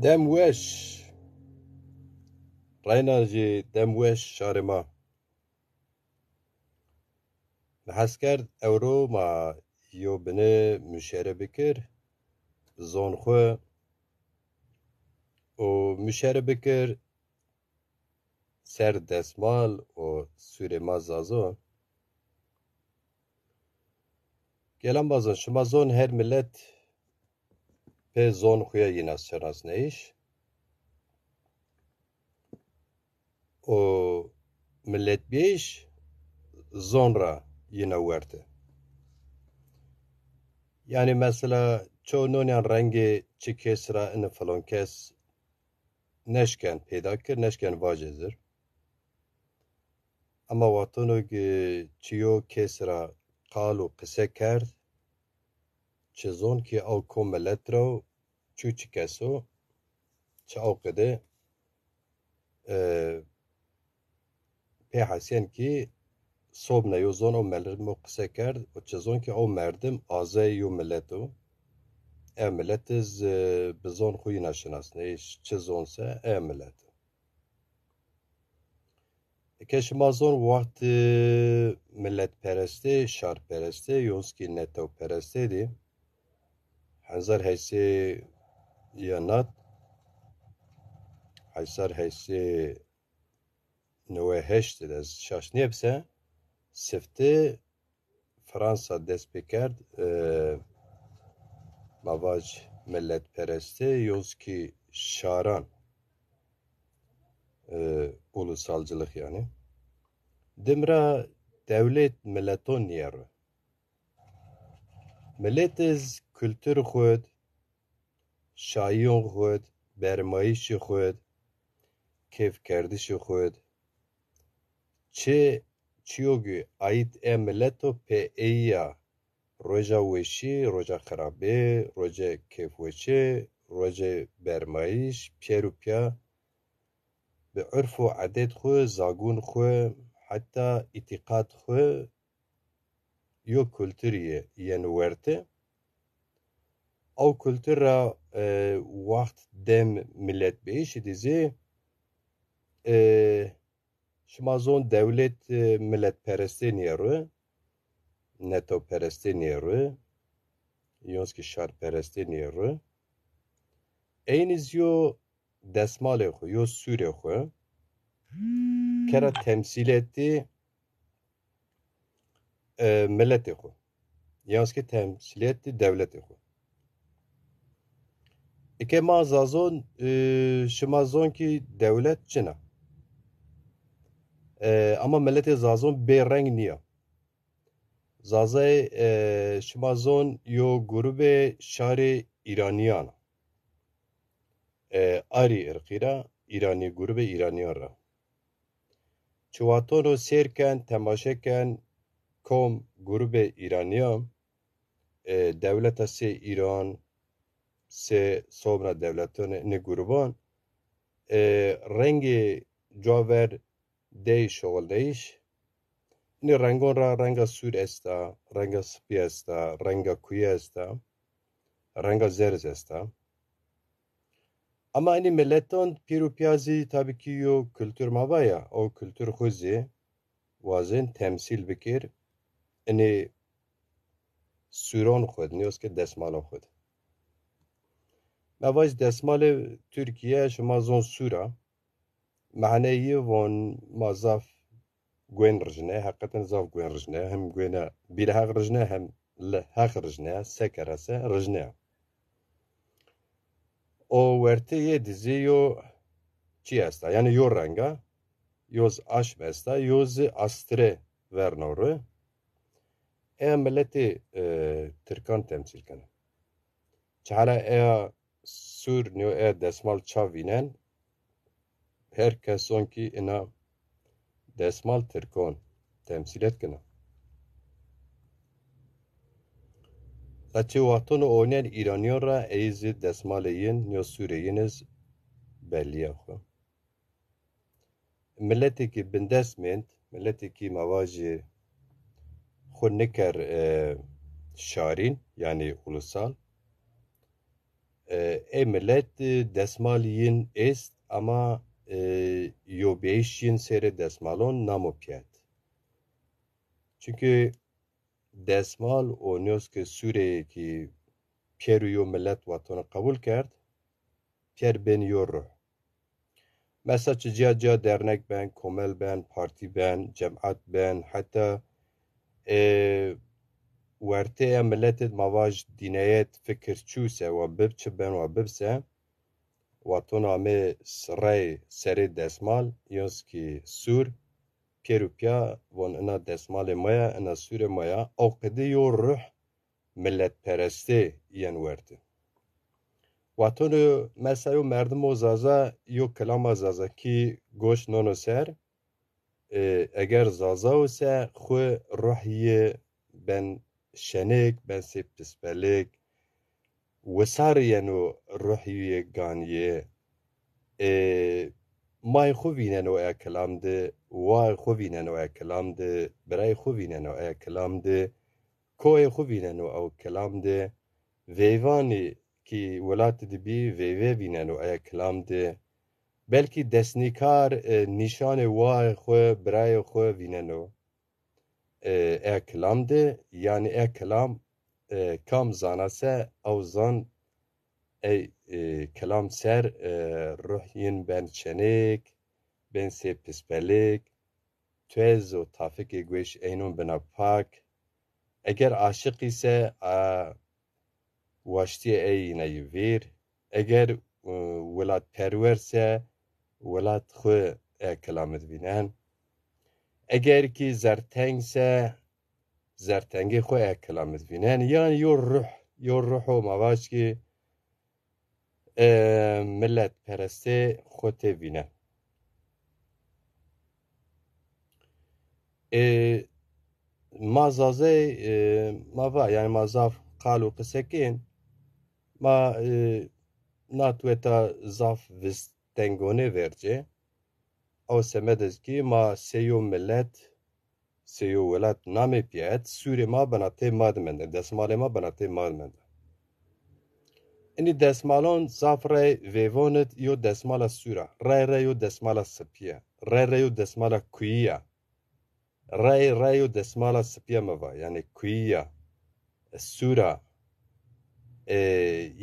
Dem weş rayna jî dem weş şarê me behs kerd ewro ma yo binê müşere bikir bi zon xwe û müşere bikir ser destmal û sûrê me zazon. Gelan bazan şima zon her millet pê zon xwe ya yî nasşenas neyîş û milletbêj zon ra yîne werte. Yani mesela çoğu nonyan rengê çi kes ra ine filan kes neşken pêda kir, neşken vacê zir. Ama watonok çiyo kes ra qal û qise kerd çi zonkî ew ko millet ra çû çi keso çi ew qede pê hesiyen kî sobne yo zon ew merdim qise kerd û çi zonkî ew merdim azê yo millet û ev millet ez bi zon xwe yî naşinasine çi zon se ev millet. Keşima zon wagt milletperestê, şarperestê yonskî netewperestê dî hezar heysê ya nat hezar heysê newê heştê de ez şaşniyê bise siftê Fransa dest pê kerd mavac milletperestê yonskî şaran ulusalcılık yani. Dimra devlet milleton niye ro? Millet ez kültür xwed, şayiyon xwed, bermayîşê xwed, kêfkerdişê xwed çiyogî ayît e milleto pê êya roja weşî, roja xerabê, roja kêfweçê, roja bermayîş, pêr û piya bi urf û edet xwe, zagûn xwe, heta îtîqad xwe yo kulturî yên werte ew kultur ra wext dem milletbêjî dizê şima zon dewlet milletperestê niye ro netewperestê niye ro yonskî şarperestê niye ro eynîz yo destmalê xwe yo sûrê xwe kera temsîl etî milletê xwe yonskî temsîl etî dewletê xwe. Eke ma zazon şima zonkî dewlet çina ama milletê zazon bê reng niye. Zazayê şima zon yo grûpê şarê îraniyan arî irqî ra îranî grûpê îraniyan ra çi watono sêrken temaşeken kom grûpê îraniyan dewleta sê îran sê sobna dewletanê grûpan rengê caver dey şoğldeyîş nê rengon ra renga sûr est a, renga spî est a, renga kuyê est a, renga zerz est a. Ama enî milletan pîr û piyazî tabîkî yo kultur mava ya ew kultur xwe zê wazên temsîl bikir enê sûran xwe nêwskê destmalan xwe de. Mavac destmalê Tirkiye şima zon sûr a mehneyî wan ma zaf guên rijne heqetin zaf guên rijne hem guêne bîrheq rijne hem li heq rijne se kerese rijne o werteyê dizê yo çi est a yani yo renga yoz aşm est a yoz astrê verna ro eya milletê Tirkan temsîl kene çi hela eya sûr nîyo eya destmal çav vînen her kesonkî ina destmal Tirkan temsîlet kine. Çi watono oynên îraniyan ra êyî zê destmalê yên yo sûrê yên ez belliya xwe. Milleteke bindestmênd milleteke mavacê xwe nikir şarîn yani ulusal ای ملت دستمالین است اما یو بیشین سر دستمالون نامو پیاد. Çünkü دستمال اونیوز که سوره که پیرویو ملت وطن قبول کرد پیر بین یور رو. مثلا جا درنک بین، کمل بین، پارتی بین، جماعت بین، حتی ورته ملت مواج دینیت فکر چوسه و ببچه بین و ببسه وطن همه سرای سری دستمال یونس که سور پیروپیا وان انا دستمال مایا انا سور مایا او قده یو روح ملت پرسته ین ورده. وطن مثلا مردم و زازا یو کلام زازا کی گوش نونو سر اگر زازا و سه خو روحی بن شنک بن سپسپلک وسار ینو روحی گانیه مای خو ویننو ای کلام ده وای خو ویننو ای کلام ده برای خو ویننو ای کلام ده کوی خو ویننو او کلام ده ویوانی کی ولات دبی ویوی ویننو ای کلام ده بلکی دستنیکار نشان وای خو برای خو ویننو ای کلام ده یعنی ای کلام کام زانسه او زان ای کلام سر روحین بن چنک بن سپسپلک توز و تافک گوش اینون بنا پاک اگر عاشقی سه واشتی ای نیویر اگر ولاد پرور سه ولاد خو ای کلامت بینن اگر کی زرتنگ سه زرتنگی خو ای کلامت بینن یعنی یو روح و مواج کی ملت پرسته خود بینن ما زازه ما با یعنی ما زاف قالو قسکین ما ناتویتا زاف وستنگونه ورجه او سمدز کی ما سیو ملت سیو ولات نامی پیاد سوری ما بناته مادمنده دستمال ما بناته مادمنده اینی دستمالون زاف رای ویوانت یو دستمال سورا رای یو دستمال سپیه رای یو دستمال کویه رای یو دستمال سپیه موا یعنی کویه سورا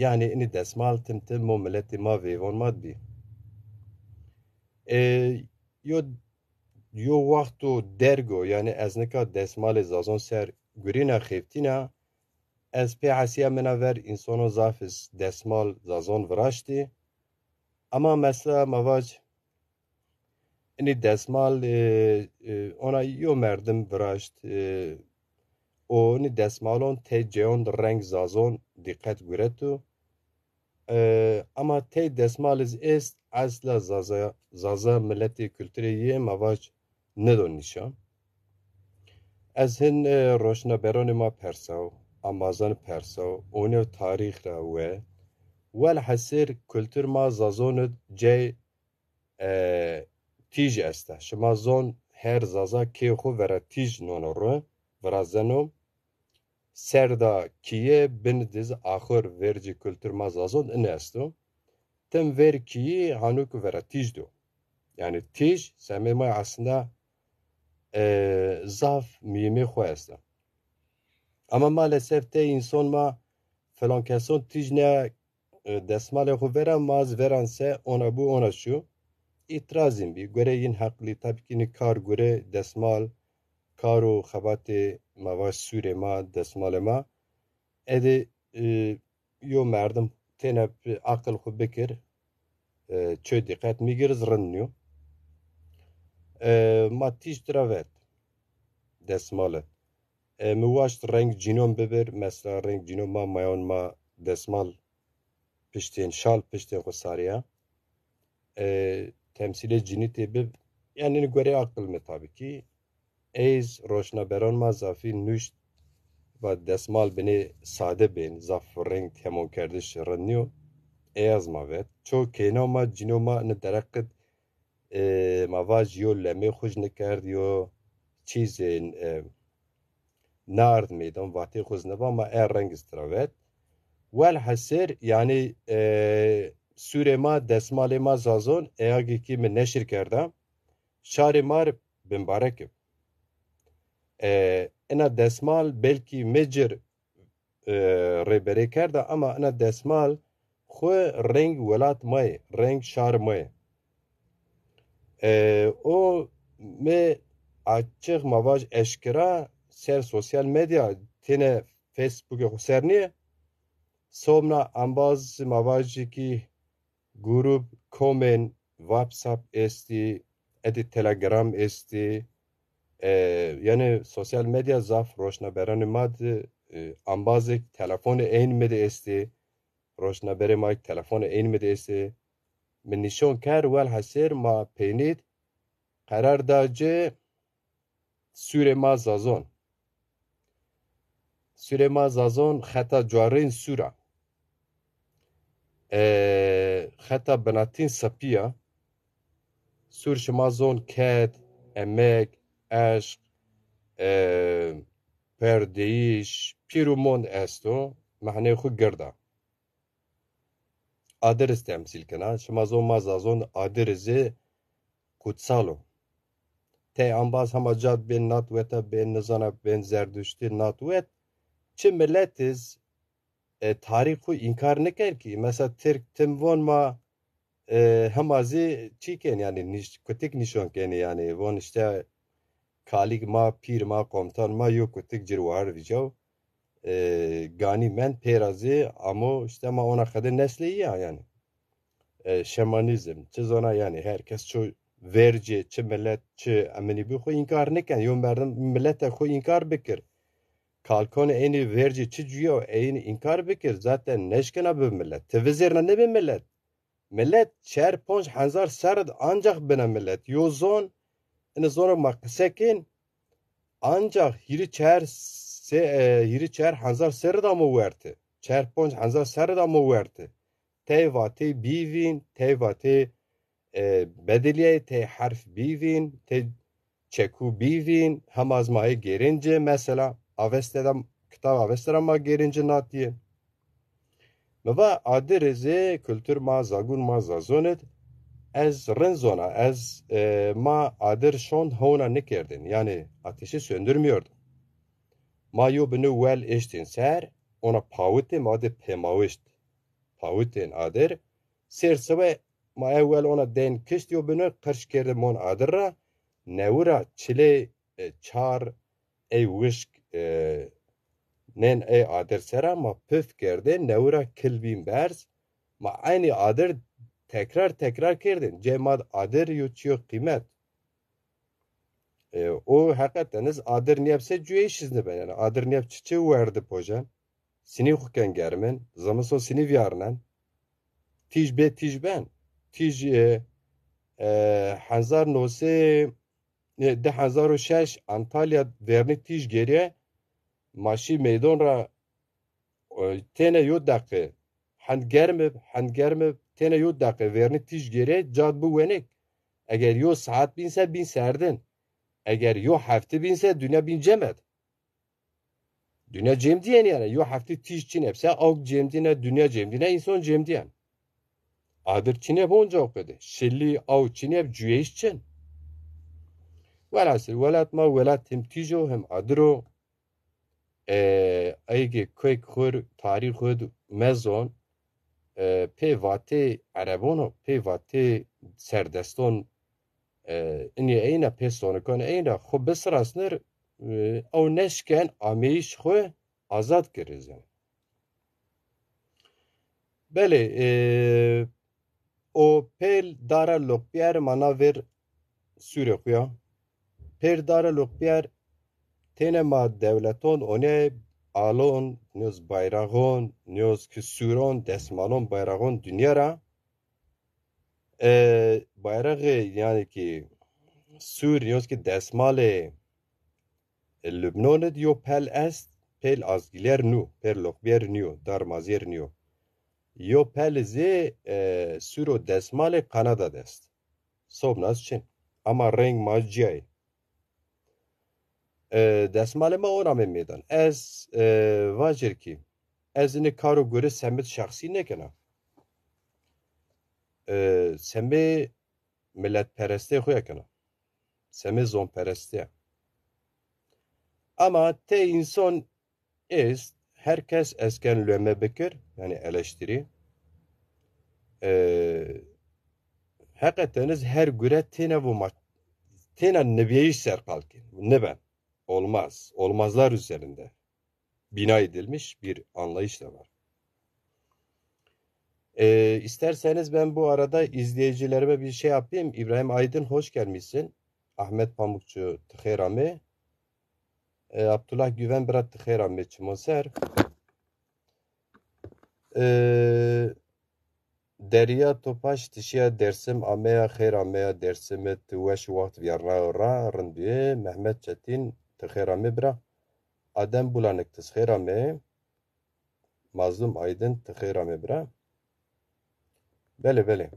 yani ini desmal timtim mo milleti ma vêvan mad bî yo waxto dergo yani ez nika desmalê zazon ser gurîna xêftîna ez pê hesiya mina ver însono zafis desmal zazon viraştî ama mesela mavac ini desmal ona yo merdim viraşt o ini desmalon tê ceyon reng zazon diqqet guretu ama tê desmaliz est asla zaza milleti kültürê mavac nedon nîşan ez hin roşnaberonê ma persaw amazan persaw onev tarîx ra we welhesir kültür ma zazonit cê tîj est e şima zon her zaza kê xwe vere tîj nonoro vira zeno serda kiye bin diz axir verci kültür ma zazon in esto tim ver kiyî hanûk vere tîj do yani tîj semê ma aslında zaf mîmê xwe est e ama maalesef tê înson ma falan keson tîj ne desmalê xwe vere maz veran se ona bû ona şû îtirazên bî gure yên heqlî tevkînî kar gure desmal kar û xebatê mavaş sûrê ma desmalê ma edê yo merdim têne aqil xwe bikir çê diqqet mîgiriz rinniyo ma tîj tiravet desmalet mi waşt reng cînon bibir mesela reng cînon ma mayon ma desmal piştên şal piştên xwe sariya temsîlê cînî tê bib yani gure aqil me tabikî ez roşnaberan ma zafî nûşt ve desmal binê sade bên zaf reng temon kerdiş rinniyo ez mavet ço kêno ma cîno ma ni dereqit mavac yo lemê xwe ji nikerd yo çîzên nard meydan vatê xwe zineba ma reng istiravet ول حسر yani süre ma desmale ma zazon eğer ki mi neşir kerdem şari mar bimbarekim. Ena desmal belki mecir rêberê kerda ama ena desmal xwe reng welat maye, reng şar maye. O me açık mavaj eşkira ser sosyal medya tene Facebook'e xwe ser niye somna ambaz mavajiki grup komen WhatsApp esti edi Telegram esti yani sosyal medya zaf roşnaberanı mad ambazek telefonu ein mede esti roşnabere mak telefonu ein mede esti من نشون کر ول حسیر ما پینید قرار داجه سوره ما زازون خطا جوارین سوره خطا بناتین سپیا سور شما زون کد امک عشق پردیش پیرومون استو معنی خود گرده adres temsil kena şema zon ma zazon adresi kutsalo te ambaz hamacad ben natweta ben nizana ben zerdüşti natwet çi milletiz tarihu inkar neker ki mesela Türk timvon ma hemazi çiken yani kutik nişon keni yani von işte kalik ma pir ma komutan ma yok kutik cirvar vicav gani men perazi ama işte ma ona kadar nesli ya yani şamanizm çi zona yani herkes ço verci çi millet çi emini bu xo inkar nekin yo merdim millete xo inkar bikir kalkon eni verci çi cüyo eni inkar bikir zaten neşkena bu millet tevizirna ne bir millet çer ponç hazar serd ancak bina millet yo zon en zona maksekin ancak hiri çer hazar serd ama verti çer ponç hazar serd ama verti te bivin te vate bedeliye te harf bivin te çeku bivin hem azmayı gerince mesela avestedam kitap avestedam ma gerince natiye meva adreze kültür ma zagun ma zazonet ez renzona ez ma adir şon hona nekerdin yani ateşi söndürmüyordum ma yo binu well eştin ser ona pavutte ma de pemavisht pavutten adir serseve ma evvel ona den kişt yo binu kırş kerde mon adirra nevura çile çar ey wişk nen ey adir sera ma püf kerde nevura kilbin berz ma aynı adir tekrar kerdin cemad adir yuçuyor kıymet o hakikateniz adir niyapse cüyeşiz ne ben yani adir niyap çiçeği verdi pojan sini hukken germen zaman son sini viyarnan tij ben tij hazar nose 2006 Antalya verni tij geriye maşi meydan ra tene yo dakika handgerme tene yo dakika verni tij geriye cad bu venek eğer yo saat binse bin serdin eğer yo hafte binse dünya bin cemet dünya cem diyen yani yo hafte tij çin hepse av cem diyene dünya cem diyene insan cem diyen adır çine bonca okudu şilli av çine cüyeş çin velhasıl velat ma velat hem tijo hem adro اگه کویک خور تاریخ خود مزون پیواتی عربانو پیواتی سردستان اینی اینا پیستانه کن اینا خوب بسراسنر او نشکن آمیش خو آزاد کردن بله او پیل داره لوپیر مناور سوره خویا پیل داره لوپیر tene ma devleton one alon nöz bayrağın nöz küsuron desmalon bayrağın dünyara bayrağı yani ki sur nöz ki desmale Lübnan'da diyor pel est pel azgiler nu pel lokbier nu darmazier nu yo pel ze suro desmale Kanada dest sobnas çin ama renk maciyay دستمال ما اونم میدن از واجر کی ezini karo göre semit şahsi ne kana. Semi milletperesti huya kana. Semi zonperesti. Ama te insan ist herkes esken löme bekir yani eleştiri. Hakikateniz her göre tene bu maç tene nebiyeyi serkalkin. Ne ben? Olmaz. Olmazlar üzerinde bina edilmiş bir anlayış da var. İsterseniz ben bu arada izleyicilerime bir şey yapayım. İbrahim Aydın hoş gelmişsin. Ahmet Pamukçu tıkherame. Abdullah Güven Berat tıkherame çimoser. Derya Topaş tişiya dersim ameya khair ameya dersime tuvaş vakt viyarna ra rındiye Mehmet Çetin tıkherame bra. Adem Bulanık tıkherame. Mazlum Aydın tıkherame bra. Bele.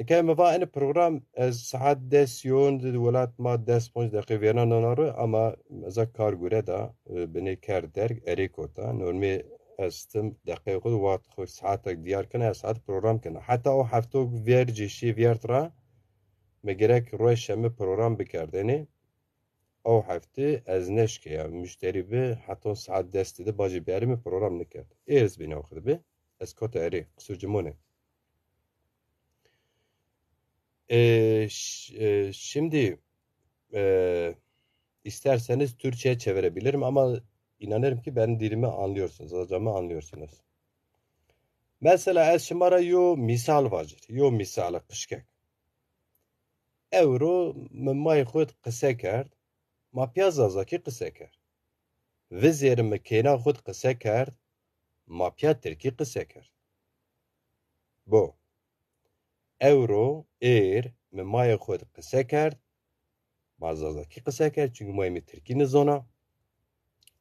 كان مفاهن program saat desyon ولات ما 10 veren onları ama zakar göre da beni kar der erikota normi astım dakika vat saat diyar kana saat program kana hatta o hafta verci şey vertra me gerek roşeme program bikardeni o hafta az neşke ya müşteri be hatta saat desti bacı berimi program nikad ez beni okudu be eskota eri kusurcumone. Şimdi isterseniz Türkçe'ye çevirebilirim ama inanırım ki benim dilimi anlıyorsunuz, hocamı anlıyorsunuz. Mesela şımara yo misal vacir, yo misal kışkek. Euro mmay khud qise kerd, ma piyaza zaki qise kerd. Vizerim mekena khud qise kerd, ma piya Türki qise kerd. Bu. Euro mmay khud qise kerd, mazazaki qise kerd çünkü mühimi Türki nizona.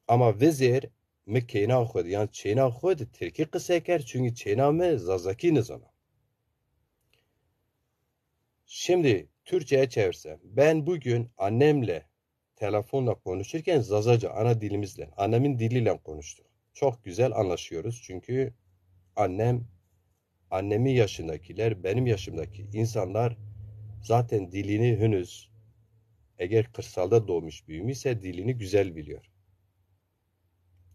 Ama vezir mi kena xud yani çena xud Türkiye kıseker çünkü çena mı zazaki nizana. Şimdi Türkçe'ye çevirsem ben bugün annemle telefonla konuşurken Zazaca ana dilimizle annemin diliyle konuştuk. Çok güzel anlaşıyoruz çünkü annemin yaşındakiler benim yaşımdaki insanlar zaten dilini henüz eğer kırsalda doğmuş büyümüşse dilini güzel biliyor.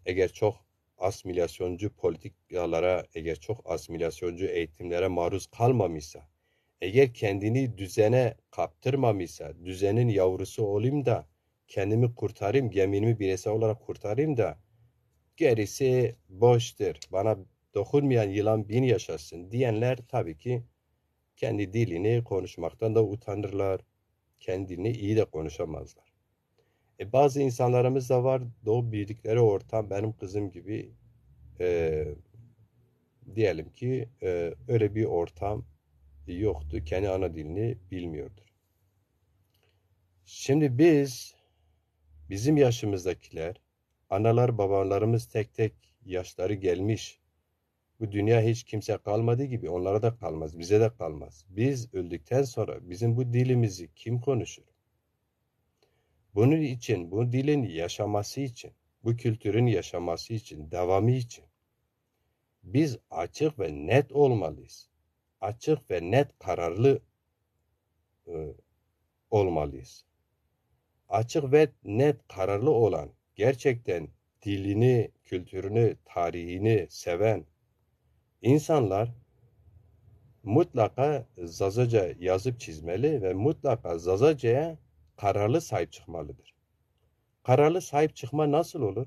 Eğer çok asimilasyoncu politikalara, eğer çok asimilasyoncu eğitimlere maruz kalmamışsa, eğer kendini düzene kaptırmamışsa, düzenin yavrusu olayım da kendimi kurtarayım, gemimi bireysel olarak kurtarayım da gerisi boştur. Bana dokunmayan yılan bin yaşasın diyenler tabii ki kendi dilini konuşmaktan da utanırlar. Kendi dilini iyi de konuşamazlar. Bazı insanlarımız da var doğup büyüdükleri ortam benim kızım gibi diyelim ki öyle bir ortam yoktu. Kendi ana dilini bilmiyordur. Şimdi bizim yaşımızdakiler analar babalarımız tek tek yaşları gelmiş. Bu dünya hiç kimse kalmadığı gibi onlara da kalmaz, bize de kalmaz. Biz öldükten sonra bizim bu dilimizi kim konuşur? Bunun için, bu dilin yaşaması için, bu kültürün yaşaması için, devamı için biz açık ve net olmalıyız. Açık ve net kararlı olmalıyız. Açık ve net kararlı olan, gerçekten dilini, kültürünü, tarihini seven insanlar mutlaka Zazaca yazıp çizmeli ve mutlaka Zazaca'ya kararlı sahip çıkmalıdır. Kararlı sahip çıkma nasıl olur?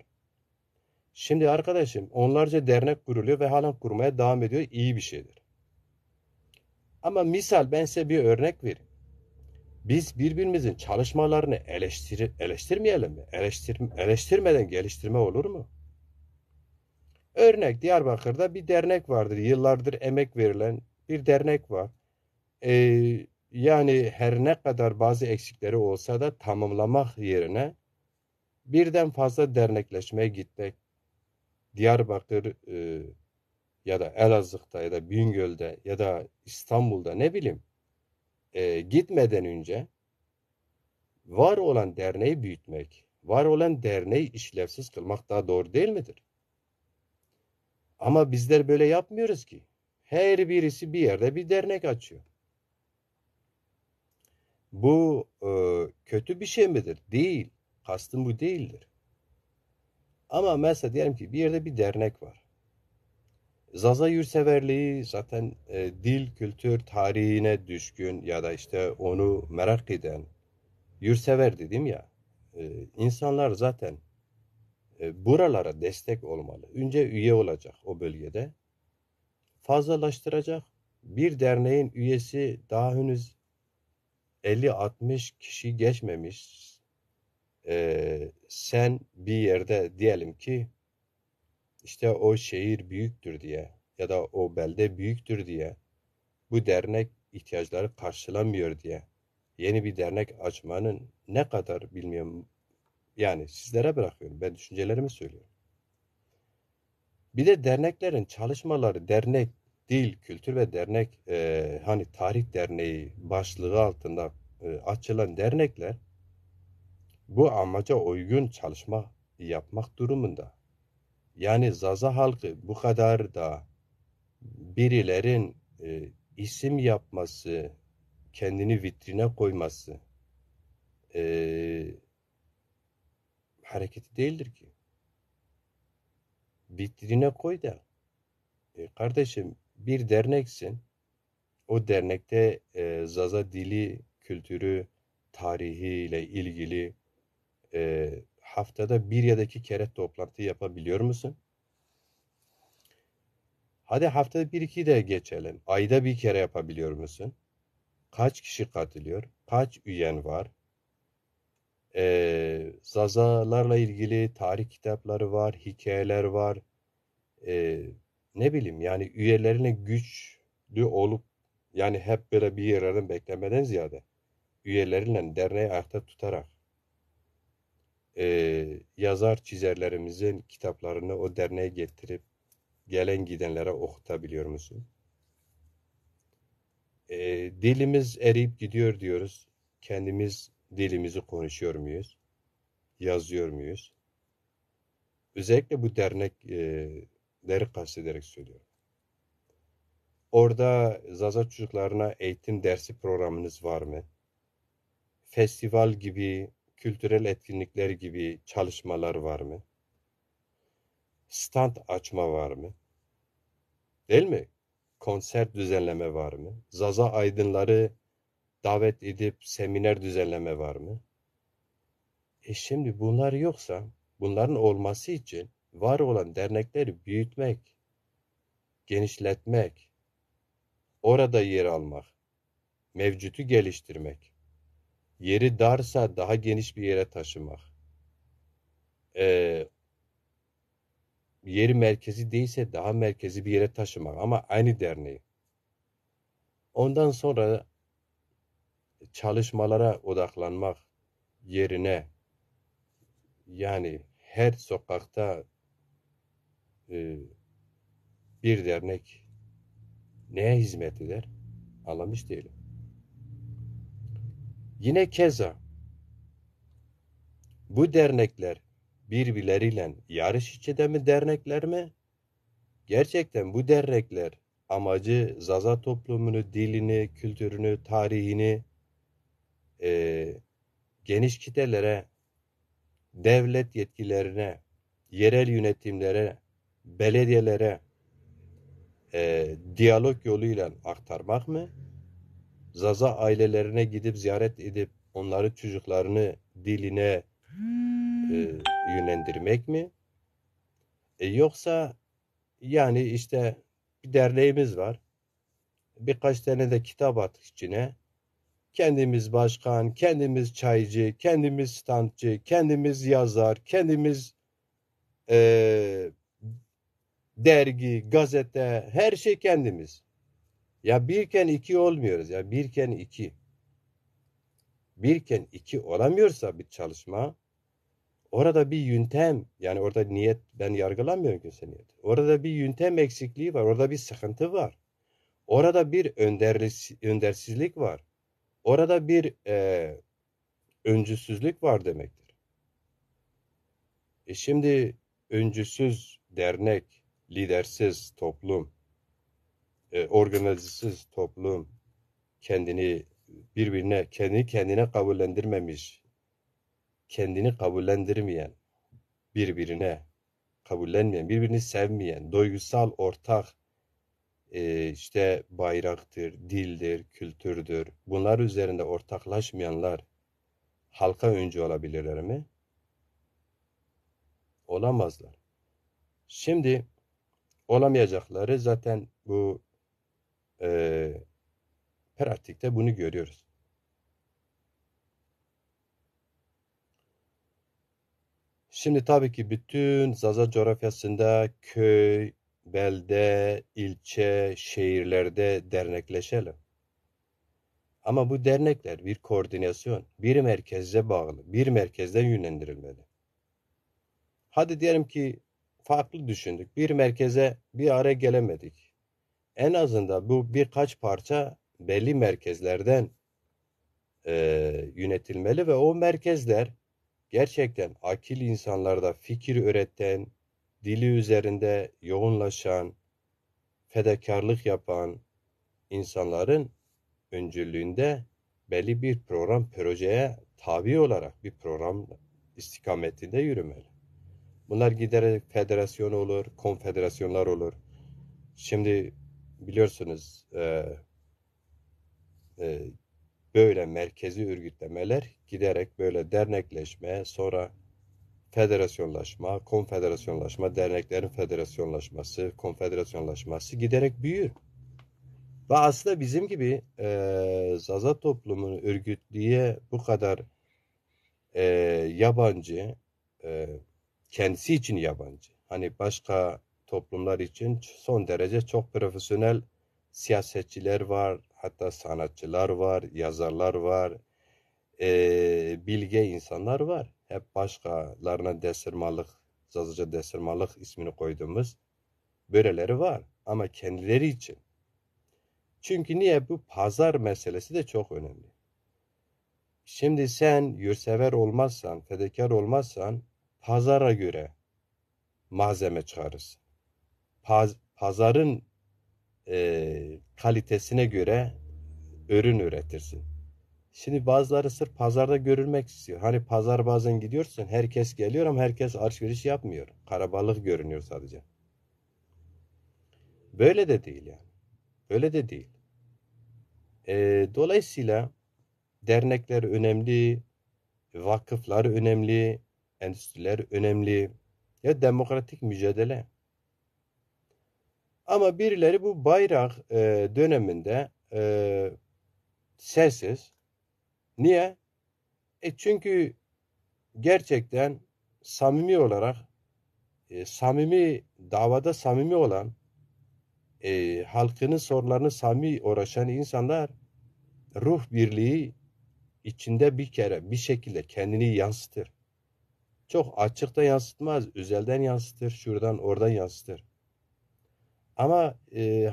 Şimdi arkadaşım onlarca dernek kuruluyor ve halen kurmaya devam ediyor. İyi bir şeydir. Ama misal ben size bir örnek vereyim. Biz birbirimizin çalışmalarını eleştirmeyelim mi? Eleştirmeden geliştirme olur mu? Örnek Diyarbakır'da bir dernek vardır. Yıllardır emek verilen bir dernek var. Yani her ne kadar bazı eksikleri olsa da tamamlamak yerine birden fazla dernekleşmeye gitmek, Diyarbakır ya da Elazığ'da ya da Bingöl'de ya da İstanbul'da ne bileyim gitmeden önce var olan derneği büyütmek, var olan derneği işlevsiz kılmak daha doğru değil midir? Ama bizler böyle yapmıyoruz ki. Her birisi bir yerde bir dernek açıyor. Bu kötü bir şey midir? Değil. Kastım bu değildir. Ama mesela diyelim ki bir yerde bir dernek var. Zaza yurtseverliği zaten dil, kültür, tarihine düşkün ya da işte onu merak eden yurtsever dedim ya. İnsanlar zaten buralara destek olmalı. Önce üye olacak o bölgede. Fazlalaştıracak. Bir derneğin üyesi daha henüz 50-60 kişi geçmemiş. Sen bir yerde diyelim ki işte o şehir büyüktür diye ya da o belde büyüktür diye bu dernek ihtiyaçları karşılamıyor diye yeni bir dernek açmanın ne kadar bilmiyorum. Yani sizlere bırakıyorum. Ben düşüncelerimi söylüyorum. Bir de derneklerin çalışmaları, dernek, dil, kültür ve dernek, hani tarih derneği başlığı altında açılan dernekler bu amaca uygun çalışma yapmak durumunda. Yani Zaza halkı bu kadar da birilerin isim yapması, kendini vitrine koyması hareketi değildir ki. Vitrine koy da kardeşim bir derneksin. O dernekte Zaza dili, kültürü, tarihiyle ilgili haftada bir ya da iki kere toplantı yapabiliyor musun? Hadi haftada bir iki de geçelim. Ayda bir kere yapabiliyor musun? Kaç kişi katılıyor? Kaç üyen var? Zazalarla ilgili tarih kitapları var, hikayeler var. Ne bileyim yani üyelerine güçlü olup yani hep böyle bir yerlerden beklemeden ziyade üyeleriyle derneği ayakta tutarak yazar çizerlerimizin kitaplarını o derneğe getirip gelen gidenlere okutabiliyor musun? Dilimiz eriyip gidiyor diyoruz. Kendimiz dilimizi konuşuyor muyuz? Yazıyor muyuz? Özellikle bu dernekleri kastederek söylüyorum. Orada Zaza çocuklarına eğitim dersi programınız var mı? Festival gibi, kültürel etkinlikler gibi çalışmalar var mı? Stand açma var mı? Değil mi? Konser düzenleme var mı? Zaza aydınları davet edip seminer düzenleme var mı? Şimdi bunlar yoksa bunların olması için var olan dernekleri büyütmek, genişletmek, orada yer almak, mevcutu geliştirmek, yeri darsa daha geniş bir yere taşımak, e, yeri merkezi değilse daha merkezi bir yere taşımak ama aynı derneği. Ondan sonra çalışmalara odaklanmak yerine yani her sokakta bir dernek neye hizmet eder? Anlamış değilim. Yine keza bu dernekler birbirleriyle yarış içinde mi dernekler mi? Gerçekten bu dernekler amacı Zaza toplumunu, dilini, kültürünü, tarihini geniş kitlelere, devlet yetkilerine, yerel yönetimlere, belediyelere diyalog yoluyla aktarmak mı? Zaza ailelerine gidip ziyaret edip onların çocuklarını diline yönlendirmek mi? Yoksa yani işte bir derneğimiz var. Birkaç tane de kitap attık içine. Kendimiz başkan, kendimiz çaycı, kendimiz standçı, kendimiz yazar, kendimiz dergi, gazete, her şey kendimiz. Ya birken iki olmuyoruz ya birken iki. Birken iki olamıyorsa bir çalışma orada bir yöntem yani orada niyet ben yargılamıyorum kimse niyet. Orada bir yöntem eksikliği var. Orada bir sıkıntı var. Orada bir öndersizlik var. Orada bir öncüsüzlük var demektir. Şimdi öncüsüz dernek, lidersiz toplum, organizesiz toplum, kendini kendine kabullendirmemiş, kendini kabullendirmeyen, birbirine kabullenmeyen, birbirini sevmeyen, duygusal ortak işte bayraktır, dildir, kültürdür. Bunlar üzerinde ortaklaşmayanlar halka öncü olabilirler mi? Olamazlar. Şimdi olamayacakları zaten bu pratikte bunu görüyoruz. Şimdi tabii ki bütün Zaza coğrafyasında köy, belde, ilçe, şehirlerde dernekleşelim. Ama bu dernekler bir koordinasyon, bir merkeze bağlı, bir merkezden yönlendirilmeli. Hadi diyelim ki farklı düşündük, bir merkeze bir araya gelemedik. En azından bu birkaç parça belli merkezlerden yönetilmeli ve o merkezler gerçekten akil insanlarda fikir üreten, dili üzerinde yoğunlaşan, fedakarlık yapan insanların öncülüğünde belli bir program, projeye tabi olarak bir program istikametinde yürümeli. Bunlar giderek federasyon olur, konfederasyonlar olur. Şimdi biliyorsunuz böyle merkezi örgütlemeler giderek böyle dernekleşme, sonra federasyonlaşma, konfederasyonlaşma, derneklerin federasyonlaşması, konfederasyonlaşması giderek büyür. Ve aslında bizim gibi Zaza toplumunu örgütlüğe bu kadar yabancı, kendisi için yabancı. Hani başka toplumlar için son derece çok profesyonel siyasetçiler var, hatta sanatçılar var, yazarlar var, bilge insanlar var. Hep başkalarına desırmalık, Zazaca desırmalık ismini koyduğumuz böyleleri var. Ama kendileri için. Çünkü niye? Bu pazar meselesi de çok önemli. Şimdi sen yurtsever olmazsan, fedakar olmazsan pazara göre malzeme çıkarırsın. Pazarın kalitesine göre ürün üretirsin. Şimdi bazıları sırf pazarda görülmek istiyor. Hani pazar bazen gidiyorsun, herkes geliyor ama herkes alışveriş yapmıyor. Karabalık görünüyor sadece. Böyle de değil yani. Böyle de değil. Dolayısıyla dernekler önemli, vakıflar önemli, endüstriler önemli. Ya demokratik mücadele. Ama birileri bu bayrak döneminde sessiz. Niye? Çünkü gerçekten samimi olarak davada samimi olan halkının sorunlarını samimi uğraşan insanlar ruh birliği içinde bir şekilde kendini yansıtır. Çok açık da yansıtmaz, özelden yansıtır, şuradan oradan yansıtır. Ama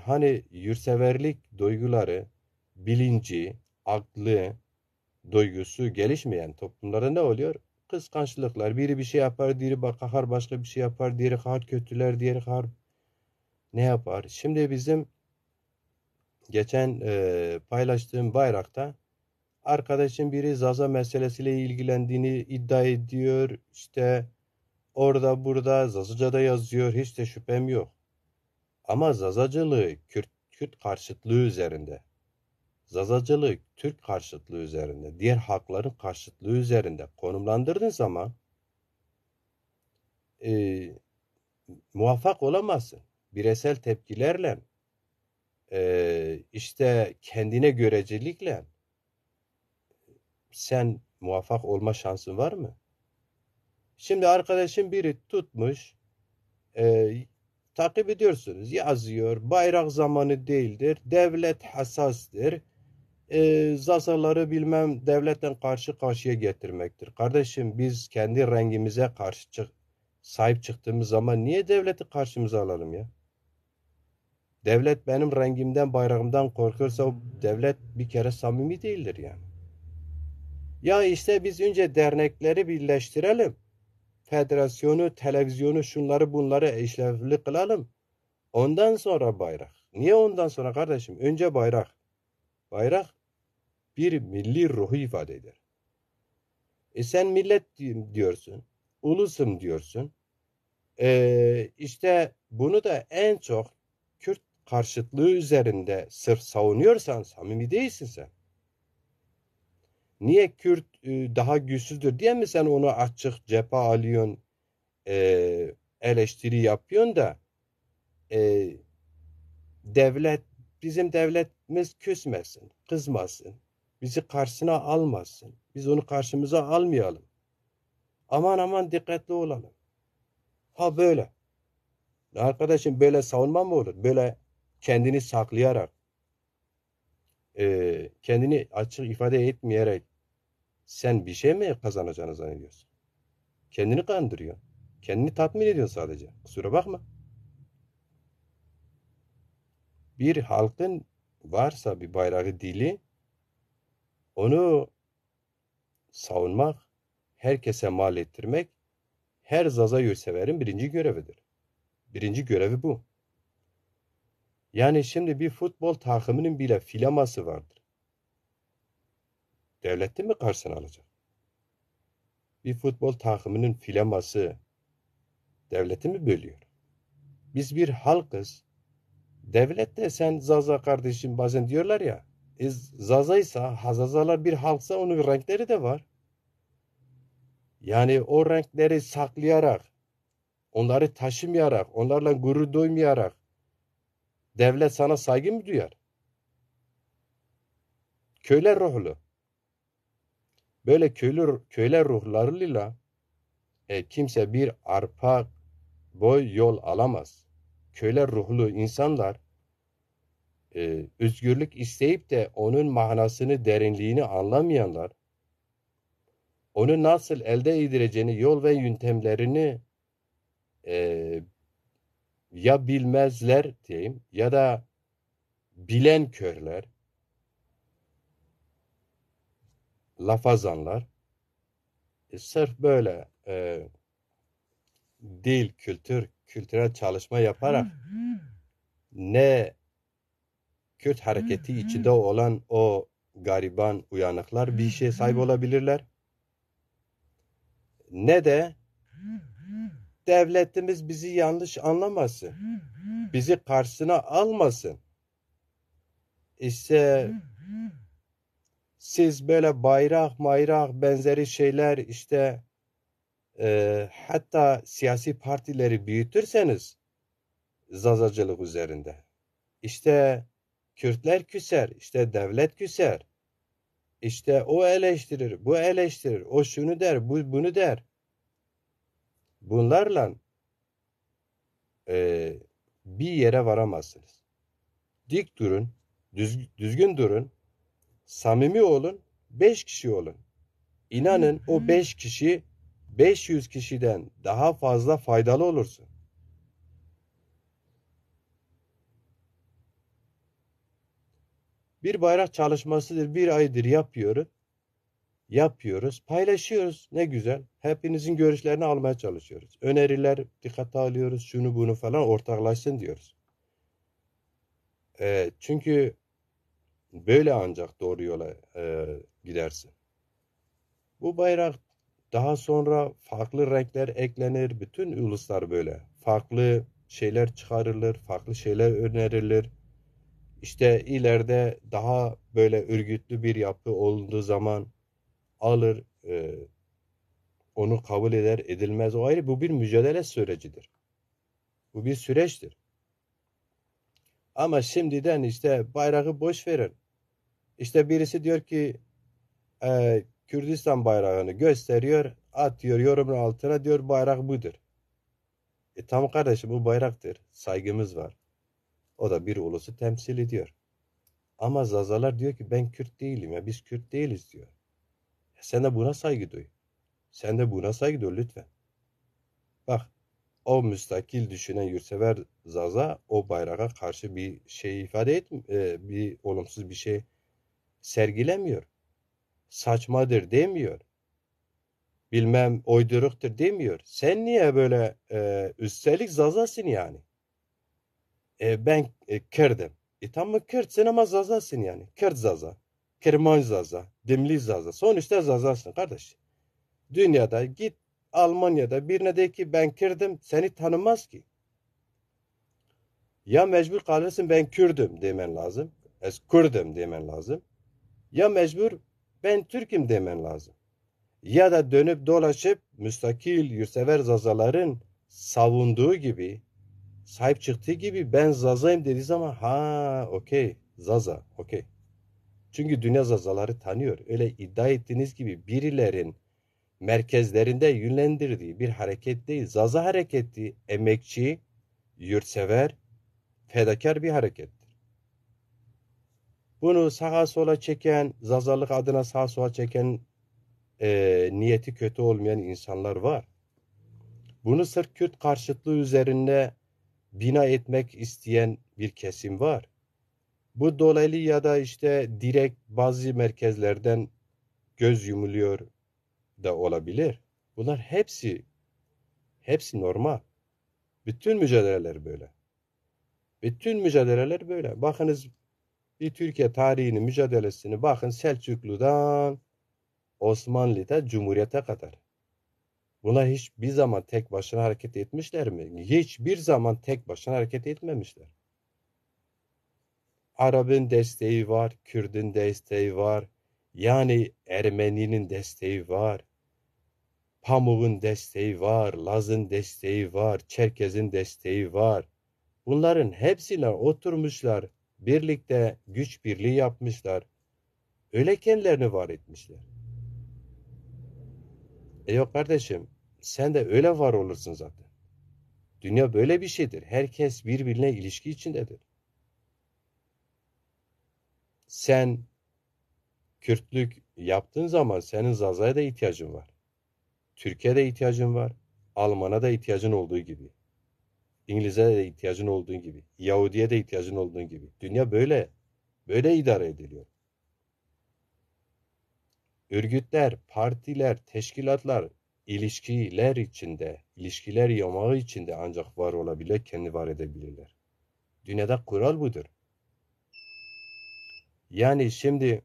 hani yurtseverlik duyguları, bilinci, aklı, duygusu gelişmeyen toplumlarda ne oluyor? Kıskançlıklar. Biri bir şey yapar, diğeri kalkar başka bir şey yapar, diğeri kalkar kötüler, diğeri kalkar ne yapar? Şimdi bizim geçen paylaştığım bayrakta arkadaşın biri Zaza meselesiyle ilgilendiğini iddia ediyor. İşte orada burada Zazaca'da yazıyor. Hiç de şüphem yok. Ama Zazacılığı Kürt karşıtlığı üzerinde, Zazacılığı Türk karşıtlığı üzerinde, diğer halkların karşıtlığı üzerinde konumlandırdığın zaman muvaffak olamazsın. Bireysel tepkilerle, işte kendine görecelikle sen muvaffak olma şansın var mı? Şimdi arkadaşım biri tutmuş, takip ediyorsunuz, yazıyor, bayrak zamanı değildir, devlet hassastır, zazaları bilmem devletten karşı karşıya getirmektir. Kardeşim biz kendi rengimize sahip çıktığımız zaman niye devleti karşımıza alalım ya? Devlet benim rengimden, bayrağımdan korkuyorsa o devlet bir kere samimi değildir yani. Ya işte biz önce dernekleri birleştirelim. federasyonu, televizyonu, şunları bunları işlevli kılalım. Ondan sonra bayrak. Niye ondan sonra kardeşim? Önce bayrak. Bayrak bir milli ruhu ifade eder. Sen millet diyorsun, ulusum diyorsun. İşte bunu da en çok Kürt karşıtlığı üzerinde sırf savunuyorsan samimi değilsin sen. Niye Kürt daha güçsüzdür diye mi sen onu açık cephe alıyorsun, eleştiri yapıyorsun da devlet, bizim devletimiz küsmesin, kızmasın, bizi karşısına almasın, biz onu karşımıza almayalım. Aman aman dikkatli olalım. Ha böyle. Arkadaşım böyle savunma mı olur? Böyle kendini saklayarak, kendini açık ifade etmeyerek sen bir şey mi kazanacağını zannediyorsun? Kendini kandırıyor. Kendini tatmin ediyorsun sadece. Kusura bakma. Bir halkın varsa bir bayrağı dili, onu savunmak, herkese mal ettirmek her Zaza yurtseverin birinci görevidir. Birinci görevi bu. Yani şimdi bir futbol takımının bile filaması vardır. Devletin mi karşısına alacak? Bir futbol takımının filaması devleti mi bölüyor? Biz bir halkız. Devlet de sen Zaza kardeşim bazen diyorlar ya, Zaza'ysa, Hazazalar bir halksa onun renkleri de var. Yani o renkleri saklayarak, onları taşımayarak, onlarla gurur duymayarak devlet sana saygı mı duyar? Köyler ruhlu. Böyle köyler ruhlarıyla kimse bir arpa boy yol alamaz. Köyler ruhlu insanlar özgürlük isteyip de onun manasını, derinliğini anlamayanlar, onu nasıl elde edileceğini, yol ve yöntemlerini e, ya bilmezler diyeyim ya da bilen körler, lafazanlar, sırf böyle dil, kültürel çalışma yaparak ne Kürt hareketi içinde olan o gariban uyanıklar bir işe sahip olabilirler, ne de devletimiz bizi yanlış anlamasın, bizi karşısına almasın. İşte siz böyle bayrak benzeri şeyler işte hatta siyasi partileri büyütürseniz zazacılık üzerinde. İşte Kürtler küser, işte devlet küser. İşte o eleştirir, bu eleştirir, o şunu der, bu bunu der. Bunlarla bir yere varamazsınız. Dik durun, düzgün durun, samimi olun, 5 kişi olun. İnanın o 5 kişi 500 kişiden daha fazla faydalı olursun. Bir bayrak çalışmasıdır, bir aydır yapıyoruz, paylaşıyoruz. Ne güzel. Hepinizin görüşlerini almaya çalışıyoruz. Öneriler dikkate alıyoruz, şunu bunu falan ortaklaşsın diyoruz. Çünkü böyle ancak doğru yola gidersin. Bu bayrak daha sonra farklı renkler eklenir. Bütün uluslar böyle. Farklı şeyler çıkarılır, farklı şeyler önerilir. İşte ileride daha böyle örgütlü bir yapı olduğu zaman alır, onu kabul eder, edilmez o ayrı. Bu bir mücadele sürecidir. Bu bir süreçtir. Ama şimdiden işte bayrağı boş verin. İşte birisi diyor ki Kürdistan bayrağını gösteriyor, atıyor yorumun altına diyor bayrak budur. Tamam kardeşim bu bayraktır. Saygımız var. O da bir ulusu temsil ediyor. Ama Zazalar diyor ki ben Kürt değilim ya biz Kürt değiliz diyor. Sen de buna saygı duy. Sen de buna saygı duy lütfen. Bak o müstakil düşünen yurtsever Zaza o bayrağa karşı bir şey ifade bir olumsuz bir şey sergilemiyor. Saçmadır demiyor. bilmem uyduruktur demiyor. Sen niye böyle üstelik Zazasın yani. Ben Kürt'üm. Tamam Kürt'sün ama Zazasın yani. Kürt Zaza. Kerman Zaza. Dimli Zaza. Sonuçta Zazasın kardeş. Dünyada git Almanya'da birine de ki ben Kürt'üm seni tanımaz ki. Ya mecbur kalırsın ben Kürdüm demen lazım. Kürdüm demen lazım. Ya mecbur ben Türk'üm demen lazım. Ya da dönüp dolaşıp müstakil yurtsever Zazaların savunduğu gibi, sahip çıktığı gibi ben Zaza'yım dediği zaman ha okey Zaza okey. Çünkü dünya Zazaları tanıyor. Öyle iddia ettiğiniz gibi birilerin merkezlerinde yönlendirdiği bir hareket değil. Zaza hareketi emekçi, yurtsever, fedakar bir harekettir. Bunu sağa sola çeken, Zazalık adına sağa sola çeken niyeti kötü olmayan insanlar var. Bunu sırf Kürt karşıtlığı üzerinde bina etmek isteyen bir kesim var. Bu dolaylı ya da işte direkt bazı merkezlerden göz yumuluyor da olabilir. Bunlar hepsi normal. Bütün mücadeleler böyle. Bütün mücadeleler böyle. Bakınız bir Türkiye tarihinin mücadelesini bakın Selçuklu'dan Osmanlı'da Cumhuriyet'e kadar. Bunlar hiçbir zaman tek başına hareket etmişler mi? Hiçbir zaman tek başına hareket etmemişler. Arap'ın desteği var, Kürt'ün desteği var. Yani Ermeni'nin desteği var. Pamuk'un desteği var, Laz'ın desteği var, Çerkez'in desteği var. Bunların hepsine oturmuşlar, birlikte güç birliği yapmışlar. Öyle kendilerini var etmişler. Yok kardeşim, sen de öyle var olursun zaten. Dünya böyle bir şeydir. Herkes birbirine ilişki içindedir. Sen Kürtlük yaptığın zaman senin Zaza'ya da ihtiyacın var. Türkiye'de ihtiyacın var. Alman'a da ihtiyacın olduğu gibi. İngiliz'e de ihtiyacın olduğu gibi. Yahudi'ye de ihtiyacın olduğu gibi. Dünya böyle. Böyle idare ediliyor. Örgütler, partiler, teşkilatlar ilişkiler içinde, ilişkiler yamağı içinde ancak var olabilir, kendi var edebilirler. Dünyada kural budur. Yani şimdi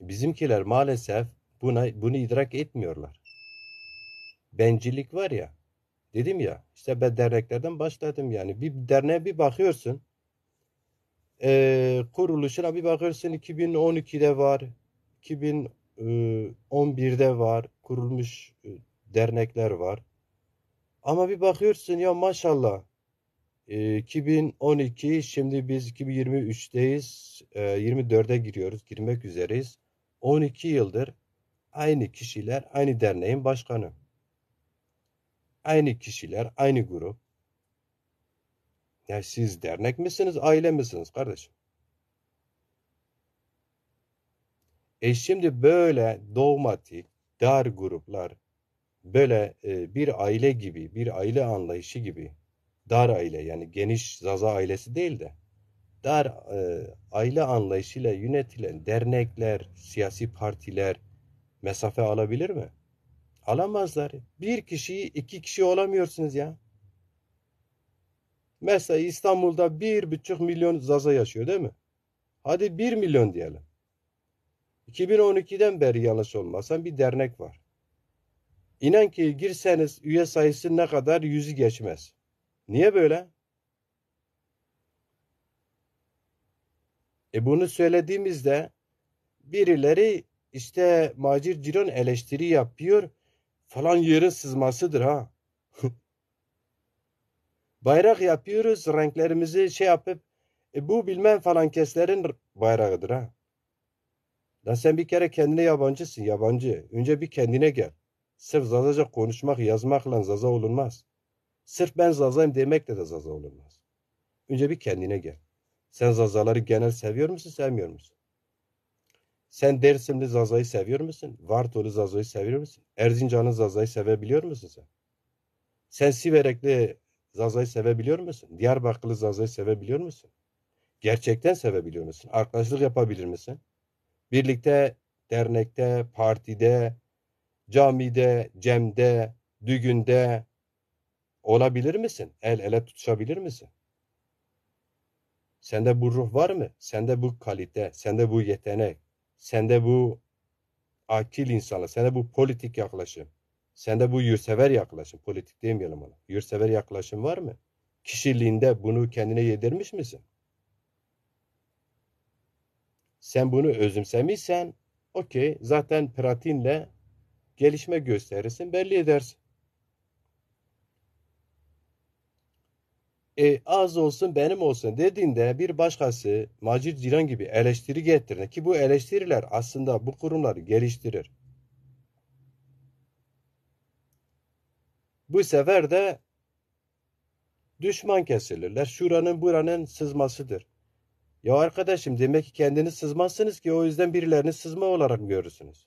bizimkiler maalesef bunu idrak etmiyorlar. Bencillik var ya, dedim ya, işte ben derneklerden başladım yani. Bir derneğe bir bakıyorsun, kuruluşuna bir bakıyorsun 2012'de var, 2011'de var, kurulmuş dernekler var. Ama bir bakıyorsun ya maşallah 2012 şimdi biz 2023'teyiz, 24'e giriyoruz, girmek üzereyiz. 12 yıldır aynı kişiler aynı derneğin başkanı. Aynı kişiler aynı grup. Ya siz dernek misiniz, aile misiniz kardeşim? Şimdi böyle dogmatik, dar gruplar, böyle bir aile gibi, bir aile anlayışı gibi, dar aile yani geniş Zaza ailesi değil de, dar aile anlayışıyla yönetilen dernekler, siyasi partiler mesafe alabilir mi? Alamazlar. Bir kişiyi iki kişi olamıyorsunuz ya. Mesela İstanbul'da 1,5 milyon Zaza yaşıyor değil mi? Hadi 1 milyon diyelim. 2012'den beri yanlış olmasam bir dernek var. İnan ki girseniz üye sayısı ne kadar yüzü geçmez. Niye böyle? Bunu söylediğimizde birileri işte Macir Ciron eleştiri yapıyor. Falan yerin sızmasıdır ha. Bayrak yapıyoruz renklerimizi şey yapıp bu bilmem falan keslerin bayrağıdır ha. Lan sen bir kere kendine yabancısın yabancı. Önce bir kendine gel. Sırf Zazaca konuşmak yazmakla Zaza olunmaz. Sırf ben Zazayım demekle de Zaza olunmaz. Önce bir kendine gel. Sen Zazaları genel seviyor musun, sevmiyor musun? Sen Dersimli Zaza'yı seviyor musun? Vartolu Zaza'yı seviyor musun? Erzincan'ın Zaza'yı sevebiliyor musun sen? Sen Siverekli Zaza'yı sevebiliyor musun? Diyarbakırlı Zaza'yı sevebiliyor musun? Gerçekten sevebiliyor musun? Arkadaşlık yapabilir misin? Birlikte, dernekte, partide, camide, cemde, düğünde olabilir misin? El ele tutuşabilir misin? Sende bu ruh var mı? Sende bu kalite, sende bu yetenek, sende bu akil insanlar, sende bu politik yaklaşım, sende bu yurtsever yaklaşım, politik demeyelim ona, yurtsever yaklaşım var mı? Kişiliğinde bunu kendine yedirmiş misin? Sen bunu özümsemişsen, okey, zaten pratiğinle gelişme gösterirsin, belli edersin. Az olsun benim olsun dediğinde bir başkası Macit Cilan gibi eleştiri getirdiğinde ki bu eleştiriler aslında bu kurumları geliştirir. Bu sefer de düşman kesilirler. Şuranın buranın sızmasıdır. Ya arkadaşım demek ki kendiniz sızmazsınız ki o yüzden birilerini sızma olarak görürsünüz.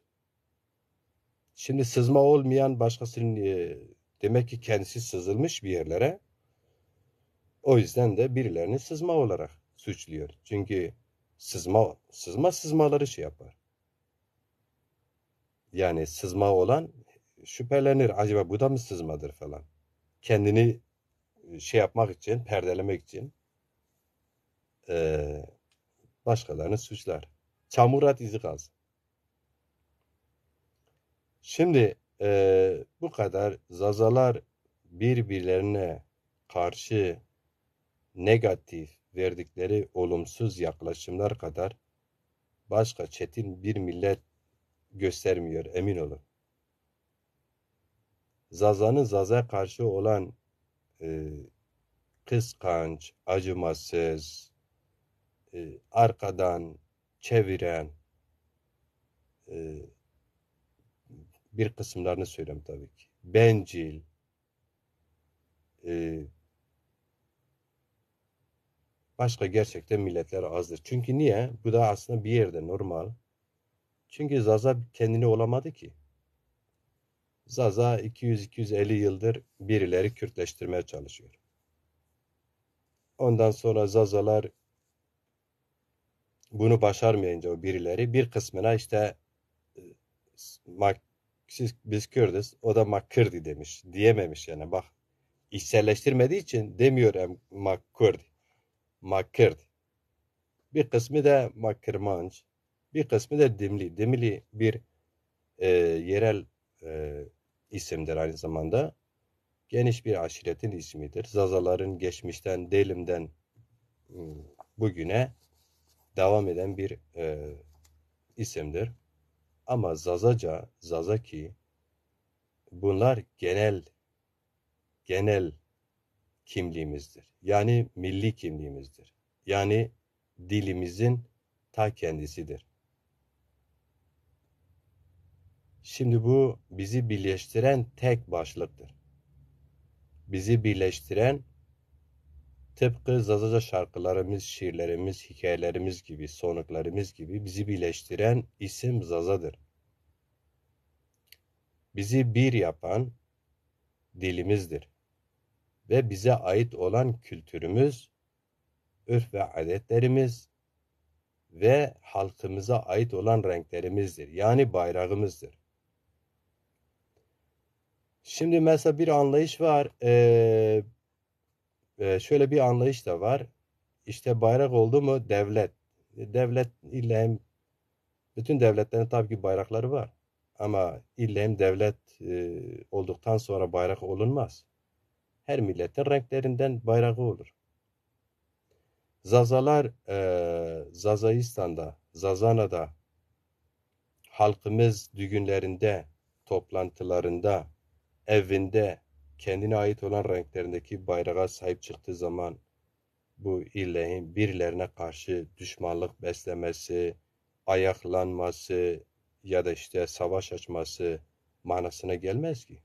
Şimdi sızma olmayan başkasının demek ki kendisi sızılmış bir yerlere. O yüzden de birilerini sızma olarak suçluyor. Çünkü sızmaları şey yapar. Yani sızma olan şüphelenir. Acaba bu da mı sızmadır falan. Kendini şey yapmak için, perdelemek için başkalarını suçlar. Çamur at izi kalsın. Şimdi bu kadar zazalar birbirlerine karşı negatif verdikleri olumsuz yaklaşımlar kadar başka çetin bir millet göstermiyor, emin olun. Zaza'nın Zaza'ya karşı olan kıskanç, acımasız, arkadan çeviren bir kısımlarını söyleyeyim tabii ki. Bencil, başka gerçekten milletler azdır. Çünkü niye? Bu da aslında bir yerde normal. Çünkü Zaza kendini olamadı ki. Zaza 200-250 yıldır birileri Kürtleştirmeye çalışıyor. Ondan sonra Zazalar bunu başarmayınca o birileri bir kısmına işte biz Kürdüz, o da Makkürdi demiş. Diyememiş yani bak. İçselleştirmediği için demiyor Makkürdi. Makkürdi. Bir kısmı da Makkırmanç. Bir kısmı da Dimli. Dimli bir yerel isimdir aynı zamanda. Geniş bir aşiretin ismidir. Zazaların geçmişten, Delim'den bugüne devam eden bir isimdir. Ama Zazaki bunlar genel kimliğimizdir. Yani milli kimliğimizdir. Yani dilimizin ta kendisidir. Şimdi bu bizi birleştiren tek başlıktır. Bizi birleştiren tıpkı Zazaca şarkılarımız, şiirlerimiz, hikayelerimiz gibi, sonuklarımız gibi bizi birleştiren isim Zaza'dır. Bizi bir yapan dilimizdir. Ve bize ait olan kültürümüz, örf ve adetlerimiz ve halkımıza ait olan renklerimizdir. Yani bayrağımızdır. Şimdi mesela bir anlayış var. Şöyle bir anlayış da var. İşte bayrak oldu mu devlet. Devlet illa bütün devletlerin tabii ki bayrakları var. Ama illa devlet olduktan sonra bayrak olunmaz. Her milletin renklerinden bayrağı olur. Zazalar Zazaistan'da, Zazana'da halkımız düğünlerinde, toplantılarında, evinde kendine ait olan renklerindeki bayrağa sahip çıktığı zaman bu illehin birilerine karşı düşmanlık beslemesi, ayaklanması ya da işte savaş açması manasına gelmez ki.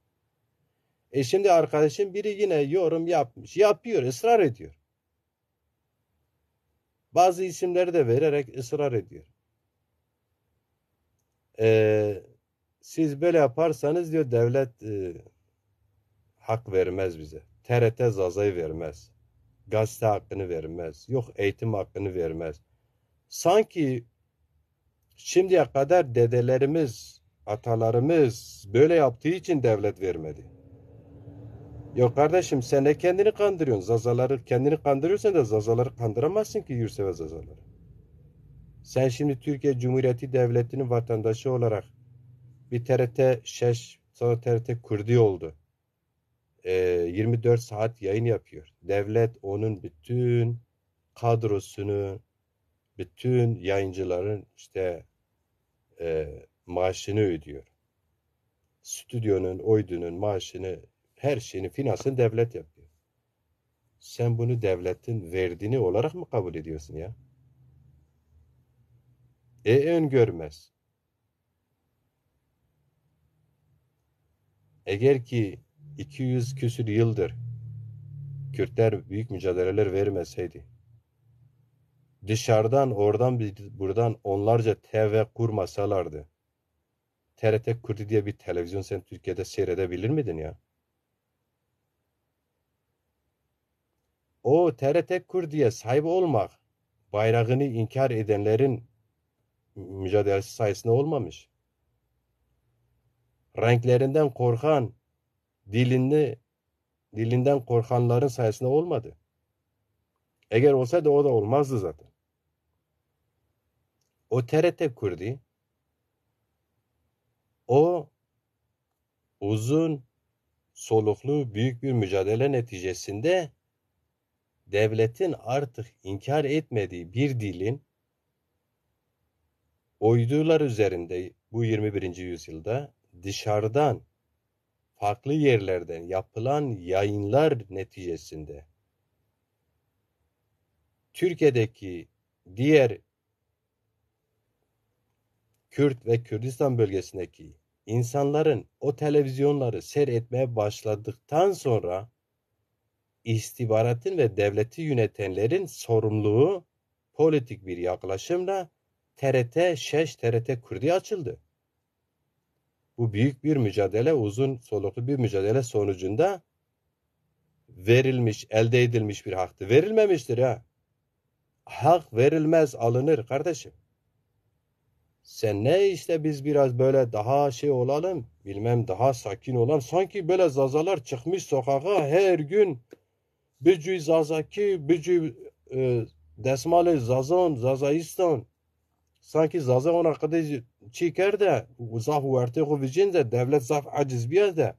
Şimdi arkadaşım biri yine yorum yapmış, yapıyor, ısrar ediyor. Bazı isimleri de vererek ısrar ediyor. Siz böyle yaparsanız diyor devlet hak vermez bize. TRT Zaza'yı vermez. Gazete hakkını vermez. Yok eğitim hakkını vermez. Sanki şimdiye kadar dedelerimiz, Atalarımız böyle yaptığı için devlet vermedi. Yok kardeşim, sen de kendini kandırıyorsun. Zazaları kendini kandırıyorsan da zazaları kandıramazsın ki, Yurtsever zazaları. Sen şimdi Türkiye Cumhuriyeti Devleti'nin vatandaşı olarak bir TRT şeş, sonra TRT Kurdi oldu. 24 saat yayın yapıyor. Devlet onun bütün kadrosunu, bütün yayıncıların işte maaşını ödüyor. Stüdyonun, oydunun maaşını, her şeyini, finansını devlet yapıyor. Sen bunu devletin verdiğini olarak mı kabul ediyorsun ya? Öngörmez. Eğer ki 200 küsür yıldır Kürtler büyük mücadeleler vermeseydi, dışarıdan oradan buradan onlarca TV kurmasalardı, TRT Kurdi diye bir televizyon sen Türkiye'de seyredebilir miydin ya? O TRT Kurdi'ye sahip olmak, bayrağını inkar edenlerin mücadelesi sayesinde olmamış. Renklerinden korkan, dilinden korkanların sayesinde olmadı. Eğer olsaydı o da olmazdı zaten. O TRT Kurdi, o uzun soluklu büyük bir mücadele neticesinde devletin artık inkar etmediği bir dilin uydular üzerinde bu 21. yüzyılda dışarıdan, farklı yerlerden yapılan yayınlar neticesinde Türkiye'deki diğer Kürt ve Kürdistan bölgesindeki insanların o televizyonları seyretmeye başladıktan sonra istihbaratın ve devleti yönetenlerin sorumluluğu politik bir yaklaşımla TRT Şeş, TRT Kürdi açıldı. Bu büyük bir mücadele, uzun soluklu bir mücadele sonucunda verilmiş, elde edilmiş bir haktı. Verilmemiştir ya. Hak verilmez, alınır kardeşim. Sen ne işte biz biraz böyle daha şey olalım, bilmem daha sakin olalım. Sanki böyle zazalar çıkmış sokağa her gün bücü zazaki, bücü desmalı zazon, zazaistan. Sanki zaza ona kadar çiker de zaf verte kovicin de devlet zaf aciz biyaz de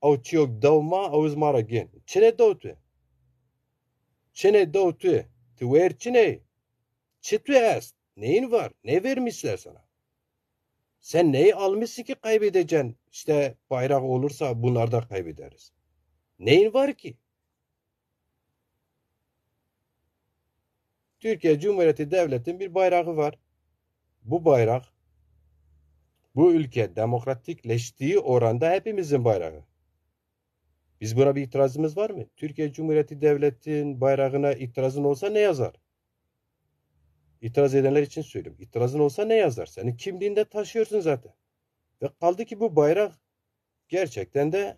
او çiyok davma o izmara gen. Çine davtu. Çine davtu. Tu ver çine. Çıtı est. Neyin var? Ne vermişler sana? Sen neyi almışsın ki kaybedeceksin? İşte bayrak olursa bunlar da kaybederiz. Neyin var ki? Türkiye Cumhuriyeti Devleti'nin bir bayrağı var. Bu bayrak, bu ülke demokratikleştiği oranda hepimizin bayrağı. Biz buna bir itirazımız var mı? Türkiye Cumhuriyeti Devleti'nin bayrağına itirazın olsa ne yazar? İtiraz edenler için söylüyorum. İtirazın olsa ne yazar? Senin kimliğinde taşıyorsun zaten. Ve kaldı ki bu bayrak gerçekten de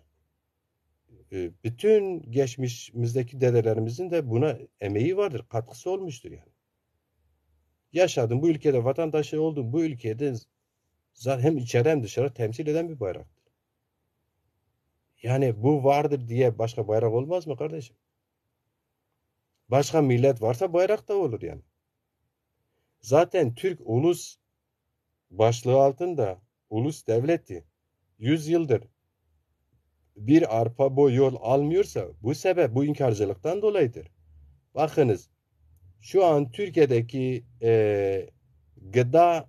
bütün geçmişimizdeki dedelerimizin de buna emeği vardır. Katkısı olmuştur yani. Yaşadığım bu ülkede, vatandaşı olduğum bu ülkede zaten hem içeri hem dışarı temsil eden bir bayraktır. Yani bu vardır diye başka bayrak olmaz mı kardeşim? Başka millet varsa bayrak da olur yani. Zaten Türk ulus başlığı altında ulus devleti 100 yıldır bir arpa boy yol almıyorsa bu sebep bu inkarcılıktan dolayıdır. Bakınız şu an Türkiye'deki gıda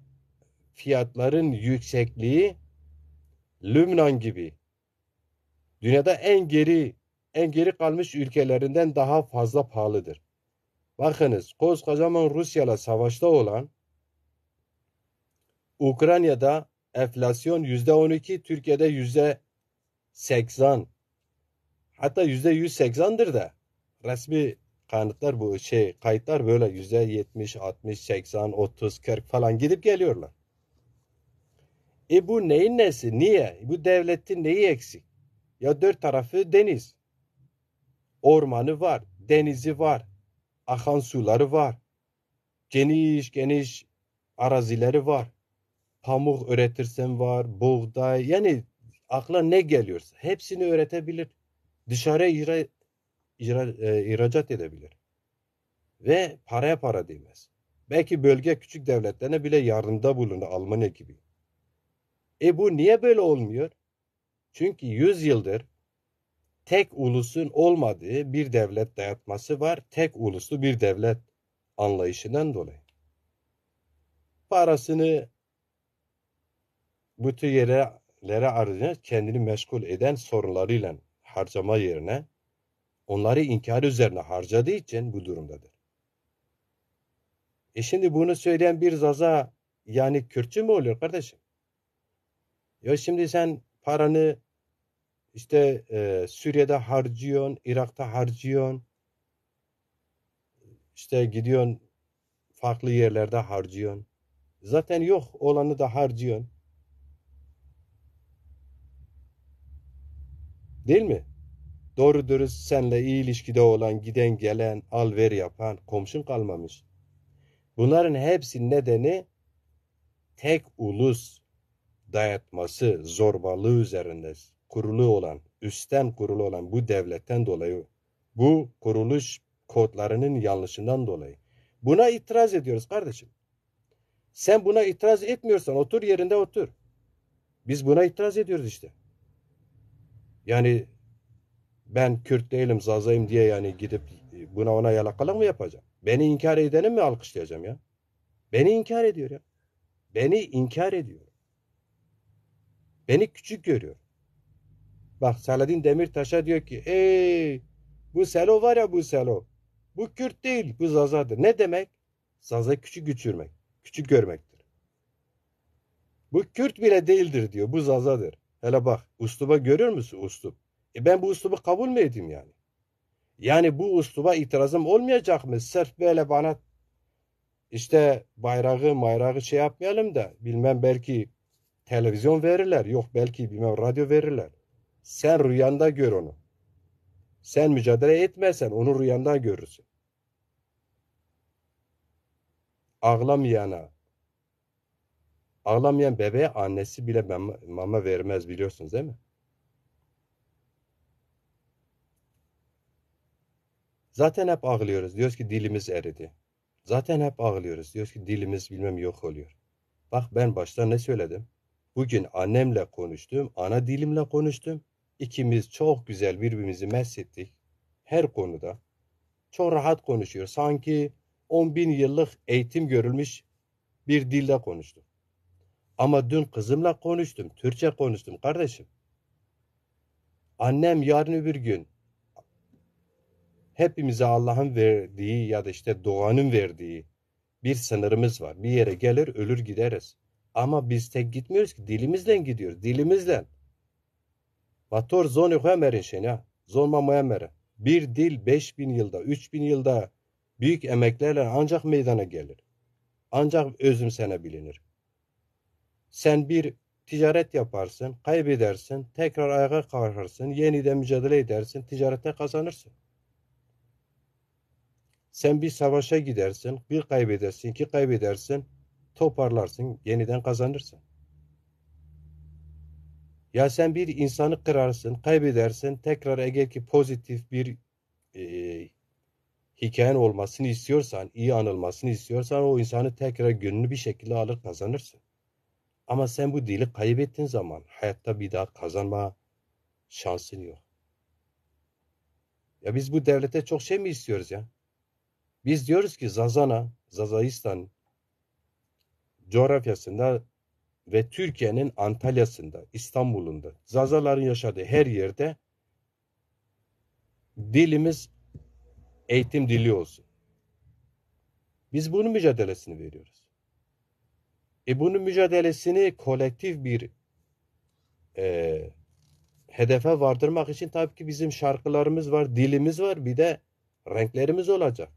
fiyatların yüksekliği Lübnan gibi dünyada en geri kalmış ülkelerinden daha fazla pahalıdır. Bakınız koskocaman Rusya'yla savaşta olan Ukrayna'da enflasyon %12, Türkiye'de %80, hatta %180'dir de resmi kanıtlar bu kayıtlar böyle %70, 60, 80, 30, 40 falan gidip geliyorlar. Bu neyin nesi? Niye? Bu devletin neyi eksik? Ya dört tarafı deniz. Ormanı var, denizi var, akan suları var, geniş geniş arazileri var. pamuk öğretirsen var, buğday, yani akla ne geliyorsa hepsini öğretebilir. Dışarıya ihracat edebilir. Ve paraya para değmez. Belki bölge küçük devletlerine bile yardımda bulunur, Almanya gibi. Bu niye böyle olmuyor? Çünkü 100 yıldır tek ulusun olmadığı bir devlet dayatması var. Tek uluslu bir devlet anlayışından dolayı. Parasını bu tür yerlere harcayan, kendini meşgul eden sorunlarıyla harcama yerine onları inkar üzerine harcadığı için bu durumdadır. Şimdi bunu söyleyen bir zaza yani Kürtçü mü oluyor kardeşim? Ya şimdi sen paranı işte Suriye'de harcıyorsun, Irak'ta harcıyorsun, işte gidiyorsun farklı yerlerde harcıyorsun. Zaten yok olanı da harcıyorsun. Değil mi? Doğru dürüst seninle iyi ilişkide olan, giden gelen, al ver yapan komşun kalmamış. Bunların hepsinin nedeni tek ulus dayatması, zorbalığı üzerinde kurulu olan, üstten kurulu olan bu devletten dolayı, bu kuruluş kodlarının yanlışından dolayı. Buna itiraz ediyoruz kardeşim. Sen buna itiraz etmiyorsan otur yerinde otur. Biz buna itiraz ediyoruz işte. Yani ben Kürt değilim, Zazayım diye yani gidip buna ona yalakalık mı yapacağım? Beni inkar edeni mi alkışlayacağım ya? Beni inkar ediyor ya. Beni inkar ediyor. Beni küçük görüyor. Bak Selahattin Demirtaş'a diyor ki bu Selo var ya bu Selo. Bu Kürt değil bu Zazadır. Ne demek? Zaza küçük küçülmek. Küçük görmektir. Bu Kürt bile değildir diyor. Bu Zazadır. Hele bak usluba görüyor musun uslup? Ben bu uslubu kabul mü edeyim yani? Yani bu usluba itirazım olmayacak mı? Sırf böyle bana işte bayrağı şey yapmayalım da bilmem belki televizyon verirler. Yok belki bilmem radyo verirler. Sen rüyanda gör onu. Sen mücadele etmezsen onu rüyanda görürsün. Ağlamayana, ağlamayan bebeğe annesi bile mama vermez biliyorsunuz değil mi? Zaten hep ağlıyoruz. Diyoruz ki dilimiz eridi. Zaten hep ağlıyoruz. Diyoruz ki dilimiz bilmem yok oluyor. Bak ben başta ne söyledim? Bugün annemle konuştum, ana dilimle konuştum. İkimiz çok güzel birbirimizi meshettik. Her konuda. Çok rahat konuşuyor. Sanki 10 bin yıllık eğitim görülmüş bir dilde konuştuk. Ama dün kızımla konuştum. Türkçe konuştum kardeşim. Annem yarın öbür gün hepimize Allah'ın verdiği ya da işte doğanın verdiği bir sınırımız var. Bir yere gelir ölür gideriz. Ama biz tek gitmiyoruz ki dilimizle gidiyoruz. Dilimizle. Vator zonu hemerin şena. Zonma muemmere. Bir dil 5000 yılda, 3000 yılda büyük emeklerle ancak meydana gelir. Ancak özümsene bilinir. Sen bir ticaret yaparsın, kaybedersin, tekrar ayağa kalkarsın, yeniden mücadele edersin, ticarette kazanırsın. Sen bir savaşa gidersin, bir kaybedersin, iki kaybedersin, toparlarsın, yeniden kazanırsın. Ya sen bir insanı kırarsın, kaybedersin, tekrar eğer ki pozitif bir e, hikayen olmasını istiyorsan, iyi anılmasını istiyorsan o insanı tekrar gönlünü bir şekilde alır kazanırsın. Ama sen bu dili kaybettiğin zaman hayatta bir daha kazanma şansın yok. Ya biz bu devlete çok şey mi istiyoruz ya? Biz diyoruz ki Zazaistan coğrafyasında ve Türkiye'nin Antalya'sında, İstanbul'unda, Zazaların yaşadığı her yerde dilimiz eğitim dili olsun. Biz bunun mücadelesini veriyoruz. Bunun mücadelesini kolektif bir e, hedefe vardırmak için tabii ki bizim şarkılarımız var, dilimiz var, bir de renklerimiz olacak.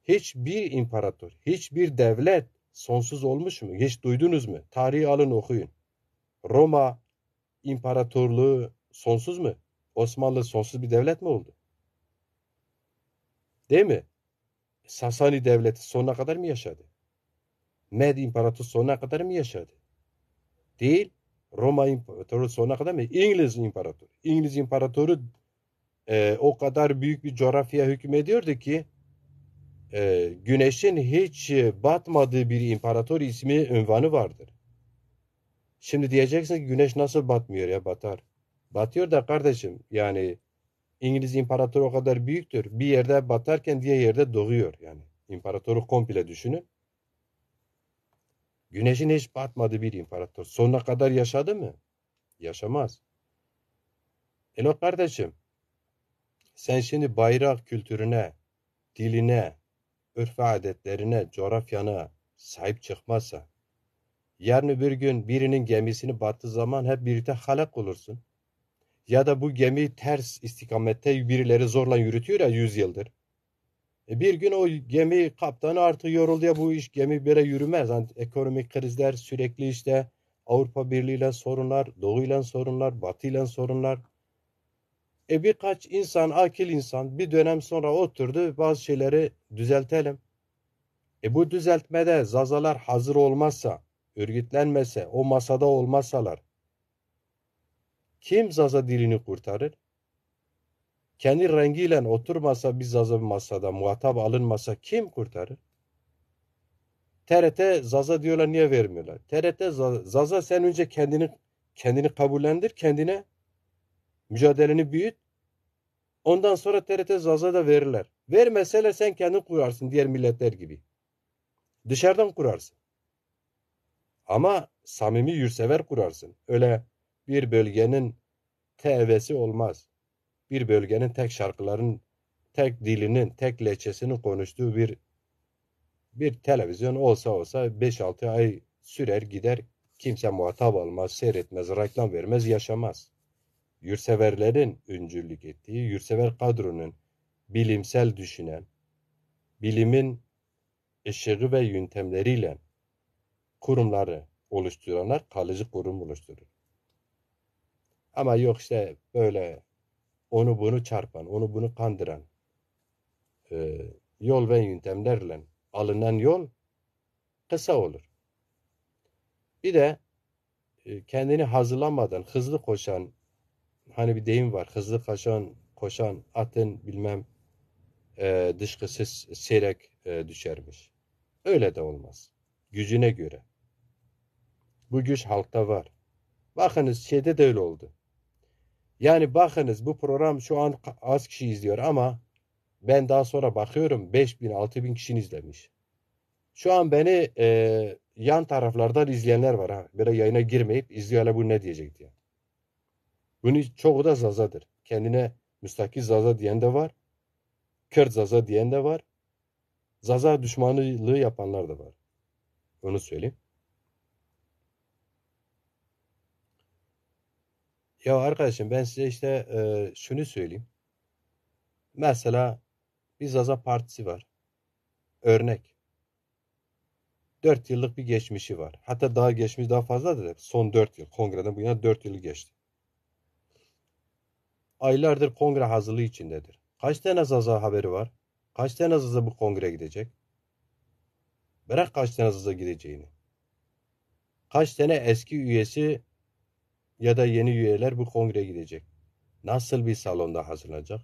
Hiçbir imparator, hiçbir devlet sonsuz olmuş mu? Hiç duydunuz mu? Tarihi alın okuyun. Roma İmparatorluğu sonsuz mu? Osmanlı sonsuz bir devlet mi oldu? Değil mi? Sasani devleti sonuna kadar mı yaşadı? Med İmparatoru sonuna kadar mı yaşadı? Değil. Roma İmparatoru sonuna kadar mı? İngiliz İmparatoru. İngiliz İmparatoru o kadar büyük bir coğrafyaya hükmediyordu ki güneşin hiç batmadığı bir imparator ismi, ünvanı vardır. Şimdi diyeceksin ki güneş nasıl batmıyor ya, batar. Batıyor da kardeşim, yani İngiliz İmparatoru o kadar büyüktür. Bir yerde batarken diğer yerde doğuyor yani. İmparatoru komple düşünün. Güneşin hiç batmadığı bir imparator. Sonuna kadar yaşadı mı? Yaşamaz. Elo kardeşim, sen şimdi bayrak kültürüne, diline, örf ve adetlerine, coğrafyana sahip çıkmazsa, yarın öbür gün birinin gemisini battığı zaman hep birlikte halak olursun. Ya da bu gemi ters istikamette birileri zorla yürütüyor ya 100 yıldır. Bir gün o gemi kaptanı artık yoruldu ya, bu iş gemi böyle yürümez. Yani ekonomik krizler sürekli, işte Avrupa Birliği ile sorunlar, Doğu ile sorunlar, Batı ile sorunlar. Birkaç insan, akil insan bir dönem sonra oturdu, bazı şeyleri düzeltelim. Bu düzeltmede zazalar hazır olmazsa, örgütlenmese, o masada olmasalar, kim zaza dilini kurtarır? Kendi rengiyle oturmasa, bir zaza masada muhatap alınmasa kim kurtarır? TRT Zaza diyorlar, niye vermiyorlar? TRT Zaza, sen önce kendini kabullendir, kendine mücadeleni büyüt. Ondan sonra TRT Zaza da verirler. Vermeseler sen kendin kurarsın diğer milletler gibi. Dışarıdan kurarsın. Ama samimi yurtsever kurarsın. Öyle bir bölgenin TV'si olmaz. Bir bölgenin tek şarkıların, tek dilinin, tek lehçesini konuştuğu bir televizyon olsa 5-6 ay sürer gider. Kimse muhatap almaz, seyretmez, reklam vermez, yaşamaz. Yurtseverlerin öncülük ettiği, yurtsever kadronun bilimsel düşünen, bilimin ışığı ve yöntemleriyle kurumları oluşturanlar kalıcı kurum oluşturur. Ama yok işte böyle onu bunu çarpan, onu bunu kandıran yol ve yöntemlerle alınan yol kısa olur. Bir de kendini hazırlamadan hızlı koşan, hani bir deyim var, hızlı koşan atın bilmem dışkısı seyrek düşermiş. Öyle de olmaz. Gücüne göre. Bu güç halkta var. Bakınız şeyde de öyle oldu. Yani bakınız, bu program şu an az kişi izliyor ama ben daha sonra bakıyorum 5.000-6.000 kişinin izlemiş. Şu an beni yan taraflardan izleyenler var ha. Böyle yayına girmeyip izliyorlar, bu ne diyecek diye. Bunun çoğu da Zazadır. Kendine müstakil Zaza diyen de var. Kürt Zaza diyen de var. Zaza düşmanlığı yapanlar da var. Onu söyleyeyim. Ya arkadaşım, ben size işte şunu söyleyeyim. Mesela bir Zaza Partisi var. Örnek. 4 yıllık bir geçmişi var. Hatta daha geçmiş daha fazladır da son 4 yıl. Kongreden bu yana 4 yılı geçti. Aylardır kongre hazırlığı içindedir. Kaç tane Zaza haberi var? Kaç tane Zaza bu kongreye gidecek? Bırak kaç tane Zaza gideceğini. Kaç tane eski üyesi ya da yeni üyeler bu kongreye gidecek? Nasıl bir salonda hazırlanacak?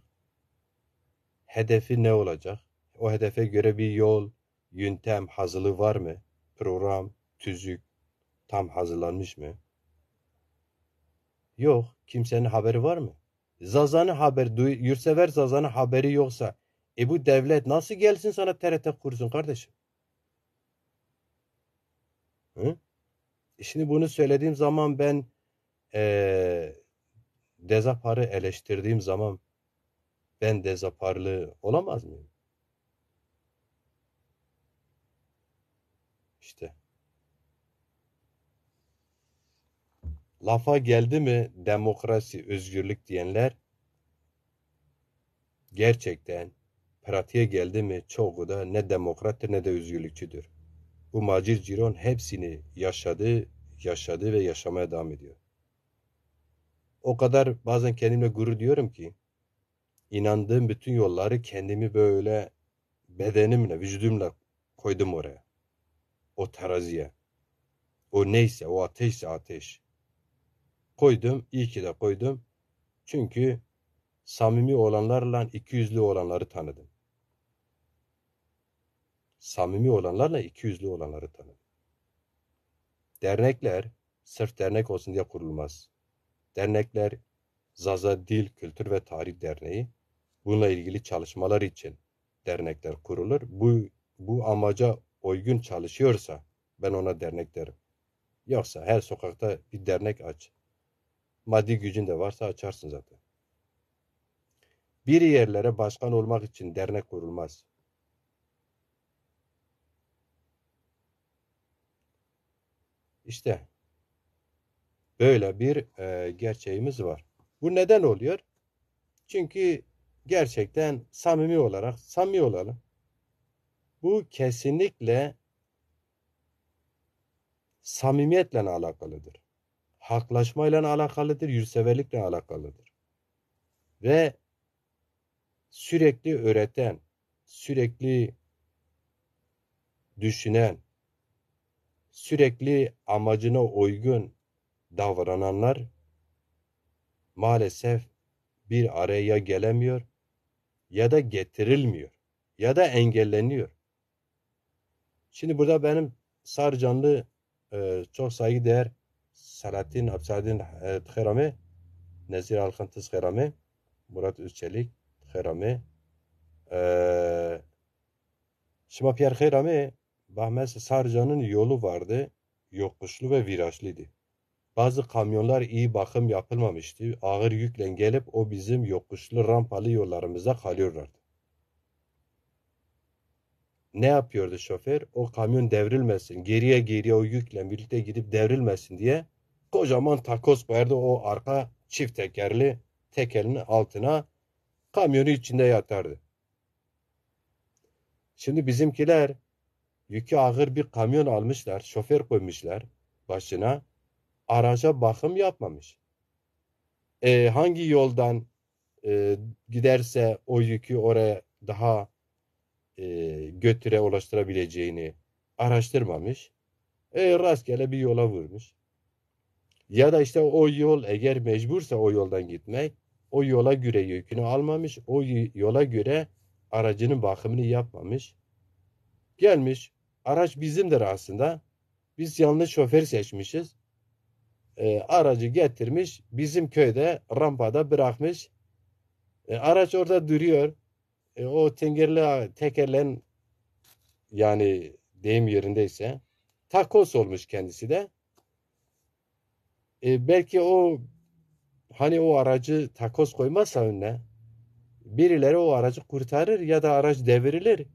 Hedefi ne olacak? O hedefe göre bir yol, yöntem, hazırlığı var mı? Program, tüzük tam hazırlanmış mı? Yok. Kimsenin haberi var mı? Zaza'nın yurtsever Zaza'nın haberi yoksa bu devlet nasıl gelsin sana TRT kursun kardeşim? Hı? Şimdi bunu söylediğim zaman ben Dezapar'ı eleştirdiğim zaman ben Dezaparlı olamaz mıyım? İşte lafa geldi mi demokrasi, özgürlük diyenler gerçekten pratiğe geldi mi çoğu da ne demokrattır ne de özgürlükçüdür. Bu Macir Ciron hepsini yaşadı ve yaşamaya devam ediyor. O kadar bazen kendimle gurur diyorum ki inandığım bütün yolları kendimi böyle bedenimle, vücudumla koydum oraya. o teraziye. O neyse, o ateşse ateş. Koydum, iyi ki de koydum. Çünkü samimi olanlarla ikiyüzlü olanları tanıdım. Samimi olanlarla ikiyüzlü olanları tanıdım. Dernekler sırf dernek olsun diye kurulmaz. Dernekler Zaza Dil, Kültür ve Tarih Derneği bununla ilgili çalışmalar için dernekler kurulur. Bu amaca uygun çalışıyorsa ben ona dernek derim. Yoksa her sokakta bir dernek aç. Maddi gücün de varsa açarsın zaten. Bir yerlere başkan olmak için dernek kurulmaz. İşte böyle bir gerçeğimiz var. Bu neden oluyor? Çünkü gerçekten samimi olalım. Bu kesinlikle samimiyetle alakalıdır. Haklaşmayla alakalıdır, yurtseverlikle alakalıdır. Ve sürekli öğreten, sürekli düşünen, sürekli amacına uygun davrananlar maalesef bir araya gelemiyor ya da getirilmiyor ya da engelleniyor. Şimdi burada benim Sarıcanlı çok saygıdeğer Selahattin Abdülhamid Therami, Nezir Alkan Therami, Murat Özçelik Therami, Şima Pierre Therami, Bahmet Sarıcan'ın yolu vardı, yokuşlu ve virajlıydı. Bazı kamyonlar iyi bakım yapılmamıştı. Ağır yükle gelip o bizim yokuşlu rampalı yollarımızda kalıyorlardı. Ne yapıyordu şoför? O kamyon devrilmesin, geriye o yükle birlikte gidip devrilmesin diye kocaman takoz koyardı o arka çift tekerli tekerin altına, kamyonu içinde yatardı. Şimdi bizimkiler yükü ağır bir kamyon almışlar, şoför koymuşlar başına, araca bakım yapmamış. Hangi yoldan giderse o yükü oraya daha götüre ulaştırabileceğini araştırmamış. Rastgele bir yola vurmuş. Ya da işte o yol eğer mecbursa o yoldan gitmek, o yola göre yükünü almamış, o yola göre aracının bakımını yapmamış. Gelmiş, araç bizimdir aslında. Biz yanlış şoför seçmişiz. Aracı getirmiş, bizim köyde rampada bırakmış. Araç orada duruyor. O tekerleğin yani deyim yerindeyse takoz olmuş kendisi de. Belki o hani o aracı takoz koymazsa önüne birileri o aracı kurtarır ya da araç devrilir.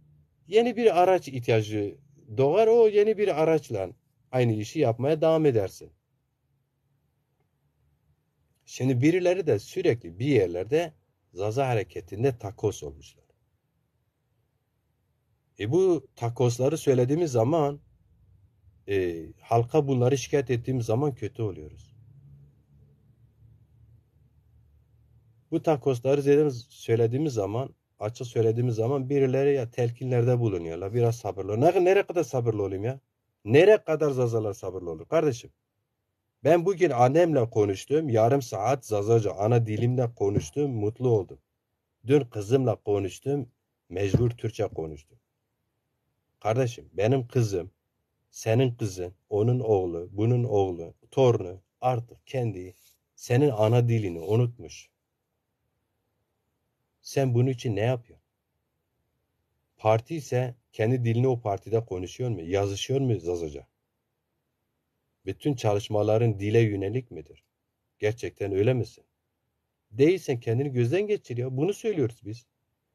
Yeni bir araç ihtiyacı doğar, o yeni bir araçla aynı işi yapmaya devam edersin. Şimdi birileri de sürekli bir yerlerde Zaza hareketinde takoz olmuşlar. Bu takozları söylediğimiz zaman halka bunları şikayet ettiğimiz zaman kötü oluyoruz. Bu takozları söylediğimiz zaman, açık söylediğimiz zaman birileri ya telkinlerde bulunuyorlar. Biraz sabırlı. Nereye kadar sabırlı olayım ya? Nereye kadar Zazalar sabırlı olur? Kardeşim, ben bugün annemle konuştum. Yarım saat Zazaca ana dilimle konuştum. Mutlu oldum. Dün kızımla konuştum. Mecbur Türkçe konuştum. Kardeşim, benim kızım, senin kızın, onun oğlu, bunun oğlu, torunu artık kendi senin ana dilini unutmuş. Sen bunun için ne yapıyorsun? Parti ise kendi dilini o partide konuşuyor mu? Yazışıyor mu Zazaca? Bütün çalışmaların dile yönelik midir? Gerçekten öyle misin? Değilsen kendini gözden geçir ya. Bunu söylüyoruz biz.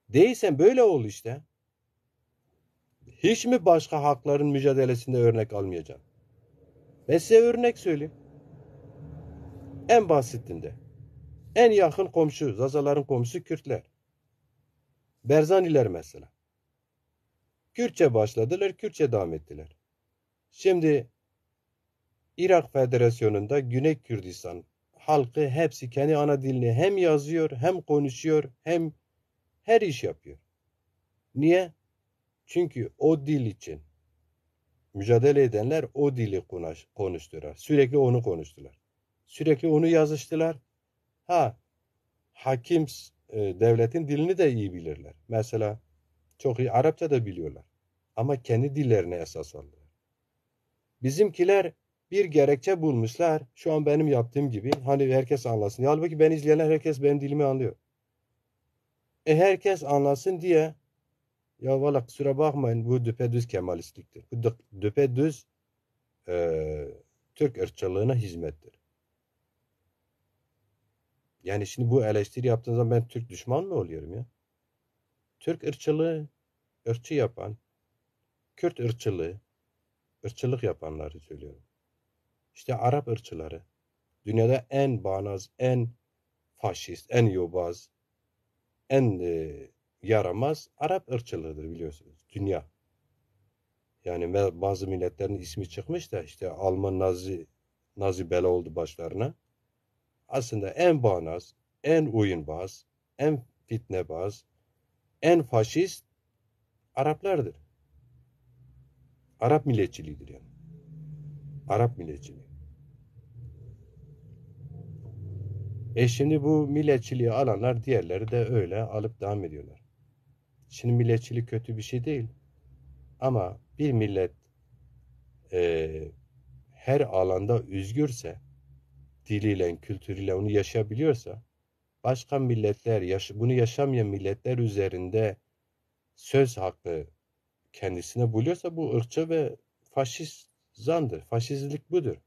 Değilsen böyle ol işte. Hiç mi başka hakların mücadelesinde örnek almayacaksın? Ben size örnek söyleyeyim. En basitinde. En yakın komşu, Zazaların komşusu Kürtler. Berzaniler mesela. Kürtçe başladılar, Kürtçe devam ettiler. Şimdi Irak Federasyonu'nda Güney Kürdistan halkı hepsi kendi ana dilini hem yazıyor, hem konuşuyor, hem her iş yapıyor. Niye? Çünkü o dil için mücadele edenler o dili konuştular. Sürekli onu konuştular. Sürekli onu yazıştılar. Hakim devletin dilini de iyi bilirler. Mesela çok iyi Arapça da biliyorlar. Ama kendi dillerine esas aldılar. Bizimkiler bir gerekçe bulmuşlar. Şu an benim yaptığım gibi. Hani herkes anlasın. Halbuki ben izleyenler herkes benim dilimi anlıyor. Herkes anlasın diye ya valla kusura bakmayın bu düpedüz kemalistliktir. Bu düpedüz Türk ırkçılığına hizmettir. Yani şimdi bu eleştiri yaptığım zaman ben Türk düşman mı oluyorum ya? Türk ırkçılığı, ırkçı yapan, Kürt ırkçılığı, ırkçılık yapanları söylüyorum. İşte Arap ırkçıları. Dünyada en bağnaz, en faşist, en yobaz, en yaramaz Arap ırkçılığıdır biliyorsunuz. Dünya. Yani bazı milletlerin ismi çıkmış da işte Alman Nazi bela oldu başlarına. Aslında en bağnaz, en oyunbaz, en fitnebaz, en faşist Araplardır. Arap milletçiliğidir yani. Arap milletçiliği. Şimdi bu milletçiliği alanlar diğerleri de öyle alıp devam ediyorlar. Şimdi milletçilik kötü bir şey değil. Ama bir millet her alanda özgürse, diliyle, kültürüyle onu yaşayabiliyorsa, başka milletler, bunu yaşamayan milletler üzerinde söz hakkı kendisine buluyorsa bu ırkçı ve faşist zandır. Faşistlik budur.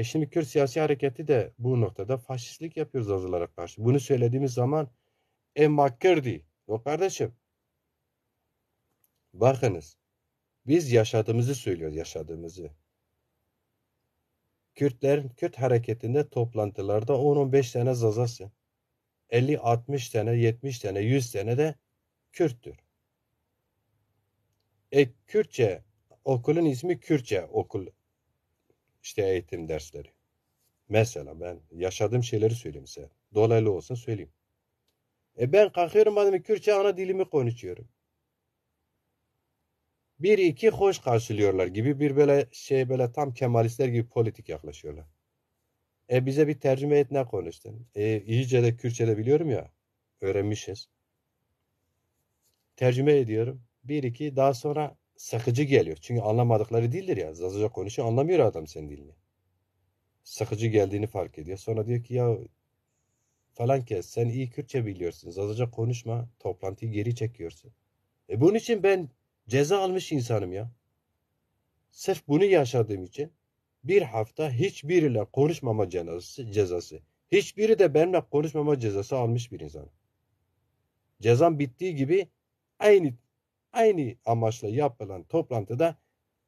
Şimdi Kürt siyasi hareketi de bu noktada faşistlik yapıyoruz Azılara karşı. Bunu söylediğimiz zaman makkırdi. Yok kardeşim. Bakınız. Biz yaşadığımızı söylüyoruz, yaşadığımızı. Kürt hareketinde toplantılarda 10-15 tane zazası. 50-60 tane, 70 tane, 100 tane de Kürttür. Kürtçe, okulun ismi Kürtçe okul. İşte eğitim dersleri. Mesela ben yaşadığım şeyleri söyleyeyim size. Dolaylı olsun söyleyeyim. Ben kalkıyorum madem Kürtçe ana dilimi konuşuyorum. Bir iki hoş karşılıyorlar gibi bir böyle tam Kemalistler gibi politik yaklaşıyorlar. Bize bir tercüme et ne konuştun? İyice de Kürtçe de biliyorum ya. Öğrenmişiz. Tercüme ediyorum. Bir iki daha sonra sıkıcı geliyor. Çünkü anlamadıkları dildir ya. Zazaca konuşuyor anlamıyor adam senin dilini. Sıkıcı geldiğini fark ediyor. Sonra diyor ki ya falan kes sen iyi Kürtçe biliyorsun. Zazaca konuşma. Toplantıyı geri çekiyorsun. Bunun için ben ceza almış insanım ya. Sırf bunu yaşadığım için bir hafta hiçbiriyle konuşmama cezası. Hiçbiri de benimle konuşmama cezası almış bir insan. Cezam bittiği gibi aynı amaçla yapılan toplantıda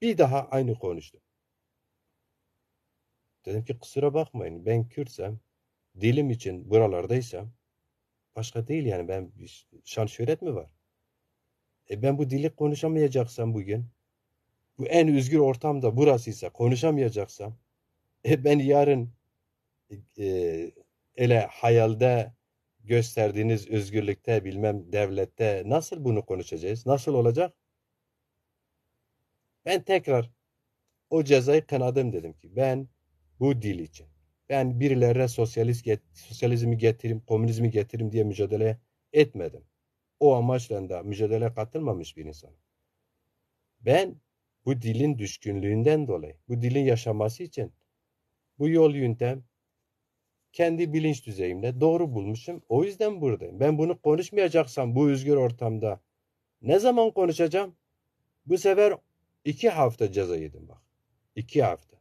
bir daha aynı konuştum. Dedim ki kusura bakmayın ben Kürtsem, dilim için buralardaysam başka değil yani ben şan şöhret mi var? Ben bu dili konuşamayacaksam bugün, bu en özgür ortamda burasıysa konuşamayacaksam, ben yarın ele hayalde gösterdiğiniz özgürlükte bilmem devlette nasıl bunu konuşacağız? Nasıl olacak? Ben tekrar o cezayı kınadım dedim ki ben bu dil için. Ben birilerine sosyalizmi getireyim, komünizmi getireyim diye mücadele etmedim. O amaçla da mücadeleye katılmamış bir insan. Ben bu dilin düşkünlüğünden dolayı, bu dilin yaşaması için bu yol yöntem kendi bilinç düzeyimde doğru bulmuşum. O yüzden buradayım. Ben bunu konuşmayacaksam bu özgür ortamda ne zaman konuşacağım? Bu sefer 2 hafta ceza yedim bak. 2 hafta.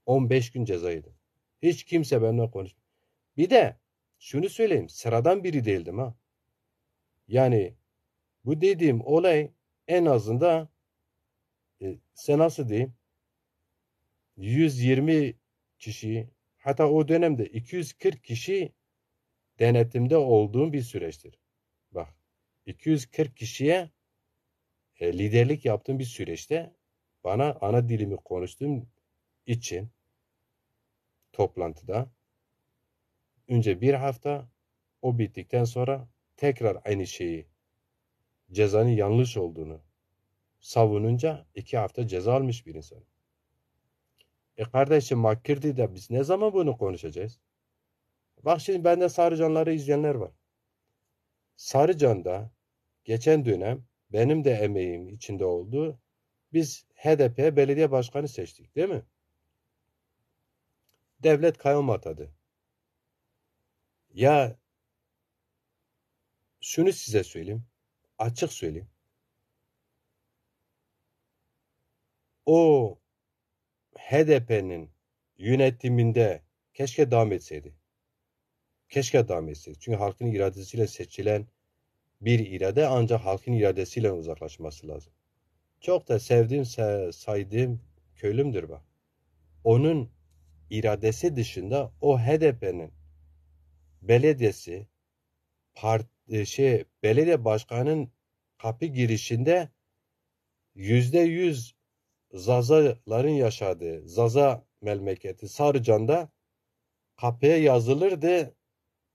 15 gün ceza yedim. Hiç kimse benimle konuşmuyor. Bir de şunu söyleyeyim. Sıradan biri değildim ha. Yani bu dediğim olay en azından sen nasıl diyeyim 120 kişi hatta o dönemde 240 kişi denetimde olduğum bir süreçtir. Bak 240 kişiye liderlik yaptığım bir süreçte bana ana dilimi konuştuğum için toplantıda önce bir hafta o bittikten sonra tekrar aynı şeyi cezanın yanlış olduğunu savununca 2 hafta ceza almış bir insan. Kardeşim Makkirdi de biz ne zaman bunu konuşacağız? Bak şimdi bende Sarıcanları izleyenler var. Sarıcan'da geçen dönem benim de emeğim içinde oldu. Biz HDP belediye başkanı seçtik değil mi? Devlet kayyum atadı. Ya şunu size söyleyeyim. Açık söyleyeyim. O HDP'nin yönetiminde keşke devam etseydi. Keşke devam etseydi. Çünkü halkın iradesiyle seçilen bir irade ancak halkın iradesiyle uzaklaşması lazım. Çok da sevdiğim, saydığım köylümdür bak. Onun iradesi dışında o HDP'nin belediyesi belediye başkanının kapı girişinde %100 Zazaların yaşadığı Zaza memleketi Sarıcan'da kapıya yazılırdı.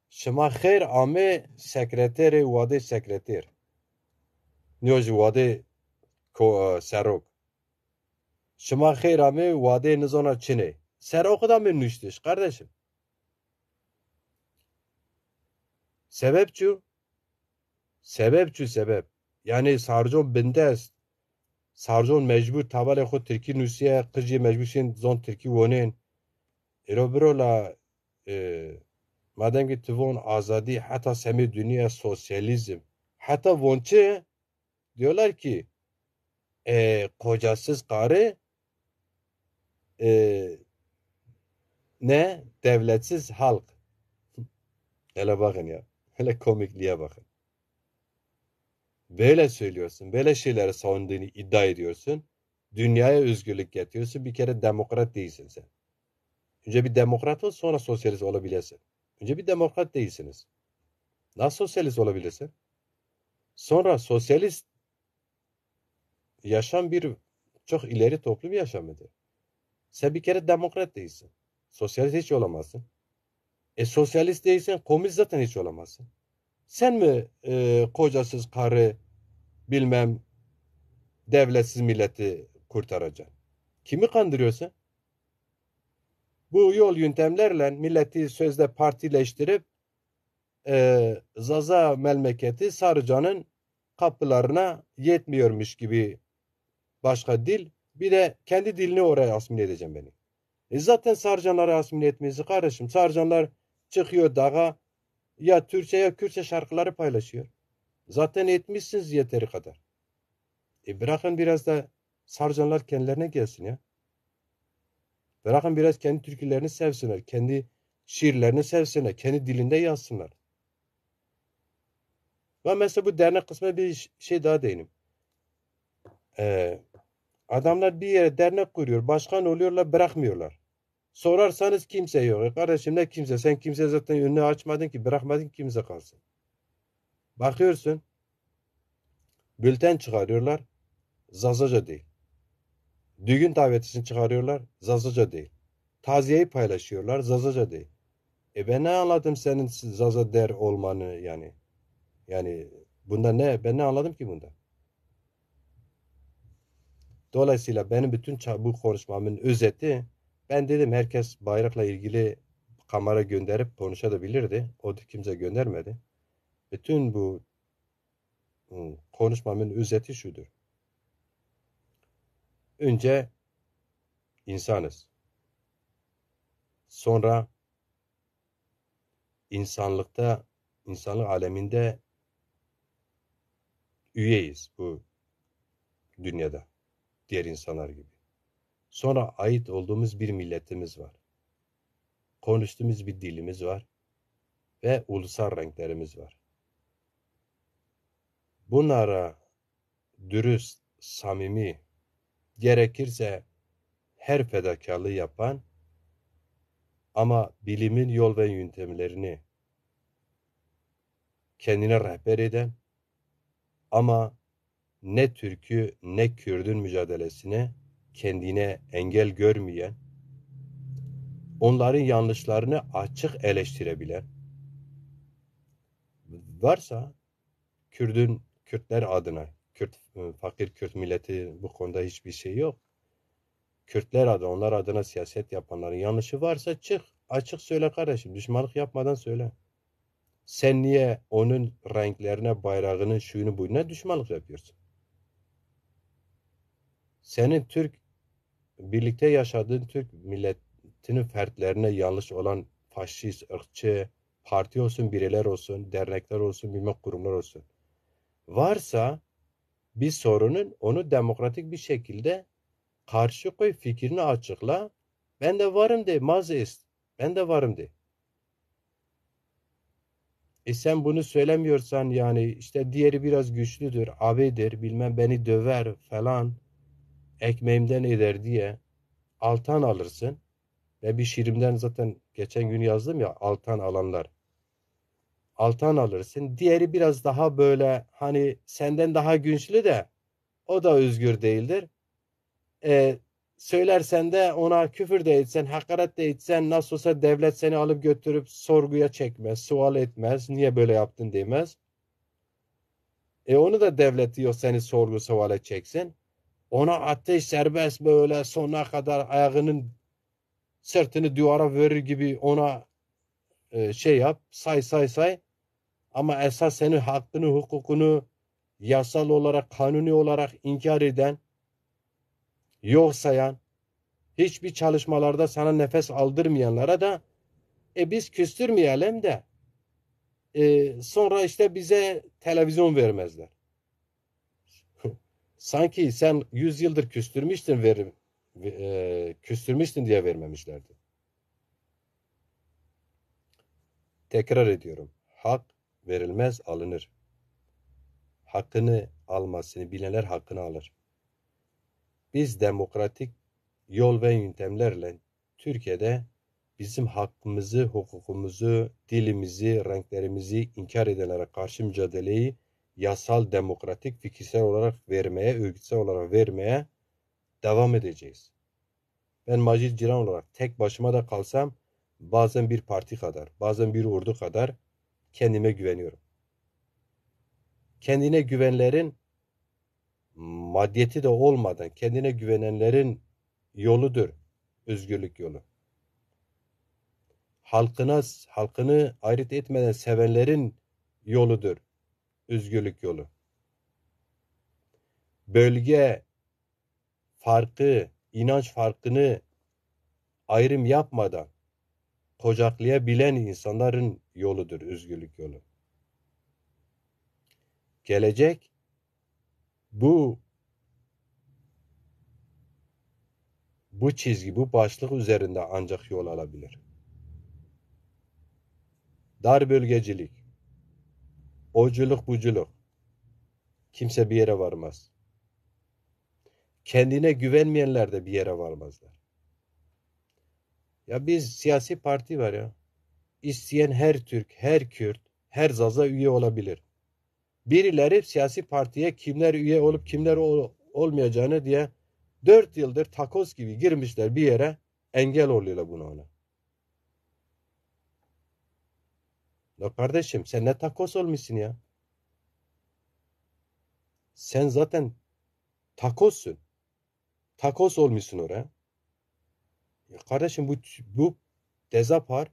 Şema khair ame sekreteri vade sekreter. Niyoj vade serok. Şema khair ame vade nizona çine. Serok da mı nüştüş kardeşim? Sebep şu. Sebep. Yani Sarıcan bindes. Sarıcan mecbur tabale xo Türkiye nüsiye kıcı mecbur şin zon Türkiye vonin. Erobrola madem ki tivon azadi hatta semi dünya sosyalizm hatta vonçe diyorlar ki kocasız karı ne devletsiz halk. Hele bakın ya. Hele komikliğe bakın. Böyle söylüyorsun. Böyle şeyleri savunduğunu iddia ediyorsun. Dünyaya özgürlük getiriyorsun. Bir kere demokrat değilsin sen. Önce bir demokrat ol sonra sosyalist olabilirsin. Önce bir demokrat değilsiniz. Nasıl sosyalist olabilirsin? Sonra sosyalist yaşam bir çok ileri toplum yaşamıdır. Sen bir kere demokrat değilsin. Sosyalist hiç olamazsın. Sosyalist değilsen komünist zaten hiç olamazsın. Sen mi kocasız karı bilmem devletsiz milleti kurtaracaksın? Kimi kandırıyorsun? Bu yol yöntemlerle milleti sözde partileştirip Zaza memleketi Sarıcan'ın kapılarına yetmiyormuş gibi başka dil. Bir de kendi dilini oraya asimile edeceğim beni. Zaten Sarıcanları asimile etmesi kardeşim. Sarıcanlar çıkıyor dağa ya Türkçe ya Kürtçe şarkıları paylaşıyor. Zaten etmişsiniz yeteri kadar. Bırakın biraz da Sarıcanlar kendilerine gelsin ya. Bırakın biraz kendi türkülerini sevsinler. Kendi şiirlerini sevsinler. Kendi dilinde yazsınlar. Ve mesela bu dernek kısmına bir şey daha değinim. Adamlar bir yere dernek kuruyor. Başkan oluyorlar bırakmıyorlar. Sorarsanız kimse yok. Kardeşim ne kimse? Sen kimse zaten önünü açmadın ki. Bırakmadın ki kimse kalsın. Bakıyorsun. Bülten çıkarıyorlar. Zazaca değil. Düğün davetisini çıkarıyorlar. Zazaca değil. Taziyeyi paylaşıyorlar. Zazaca değil. Ben ne anladım senin Zaza der olmanı yani. Yani bunda ne? Ben ne anladım ki bunda? Dolayısıyla benim bütün bu konuşmamın özeti ben dedim herkes bayrakla ilgili kamera gönderip konuşabilirdi. O da kimse göndermedi. Bütün bu konuşmamın özeti şudur. Önce insanız. Sonra insanlık aleminde üyeyiz bu dünyada. Diğer insanlar gibi. Sonra ait olduğumuz bir milletimiz var. Konuştuğumuz bir dilimiz var. Ve ulusal renklerimiz var. Bunlara dürüst, samimi, gerekirse her fedakarlığı yapan ama bilimin yol ve yöntemlerini kendine rehber eden ama ne Türk'ü ne Kürt'ün mücadelesine kendine engel görmeyen, onların yanlışlarını açık eleştirebilen varsa Kürtler adına, fakir Kürt milleti bu konuda hiçbir şey yok. Kürtler adına, onlar adına siyaset yapanların yanlışı varsa çık. Açık söyle kardeşim. Düşmanlık yapmadan söyle. Sen niye onun renklerine, bayrağının, şuyunu buyuna düşmanlık yapıyorsun? Senin birlikte yaşadığın Türk milletinin fertlerine yanlış olan faşist, ırkçı, parti olsun, bireyler olsun, dernekler olsun, bilmem kurumlar olsun. Varsa bir sorunun onu demokratik bir şekilde karşı koy, fikrini açıkla. Ben de varım de, mazeist. Ben de varım de. Sen bunu söylemiyorsan yani işte diğeri biraz güçlüdür, abidir, bilmem beni döver falan, ekmeğimden eder diye altan alırsın. Ve bir şiirimden zaten geçen gün yazdım ya, altan alanlar. Altan alırsın. Diğeri biraz daha böyle hani senden daha güçlü de o da özgür değildir. Söylersen de ona küfür de etsen, hakaret de etsen nasıl olsa devlet seni alıp götürüp sorguya çekmez, sual etmez. Niye böyle yaptın demez. Onu da devlet diyor seni sorgu suale çeksin. Ona ateş serbest böyle sonuna kadar ayağının sırtını duvara verir gibi ona şey yap, say. Ama esas senin hakkını, hukukunu yasal olarak, kanuni olarak inkar eden, yok sayan, hiçbir çalışmalarda sana nefes aldırmayanlara da biz küstürmeyelim de sonra işte bize televizyon vermezler. Sanki sen 100 yıldır küstürmüştün diye vermemişlerdi. Tekrar ediyorum. Hak verilmez, alınır. Hakkını almasını bilenler hakkını alır. Biz demokratik yol ve yöntemlerle Türkiye'de bizim hakkımızı, hukukumuzu, dilimizi, renklerimizi inkar edenlere karşı mücadeleyi yasal, demokratik, fikirsel olarak vermeye, örgütsel olarak vermeye devam edeceğiz. Ben Macit Ciran olarak tek başıma da kalsam bazen bir parti kadar, bazen bir ordu kadar kendime güveniyorum. Kendine güvenlerin maddiyeti de olmadan kendine güvenenlerin yoludur özgürlük yolu. Halkını ayrıt etmeden sevenlerin yoludur özgürlük yolu. Bölge farkı, inanç farkını ayrım yapmadan kucaklayabilen insanların yoludur özgürlük yolu. Gelecek bu çizgi, bu başlık üzerinde ancak yol alabilir. Dar bölgecilik, oculuk buculuk, kimse bir yere varmaz. Kendine güvenmeyenler de bir yere varmazlar. Ya biz siyasi parti var ya. İsteyen her Türk, her Kürt, her Zaza üye olabilir. Birileri siyasi partiye kimler üye olup kimler olmayacağını diye 4 yıldır takoz gibi girmişler bir yere, engel oluyorlar buna ona. Ya kardeşim sen ne takoz olmuşsun ya? Sen zaten takozsun. Takoz olmuşsun oraya. Ya kardeşim bu Tezapar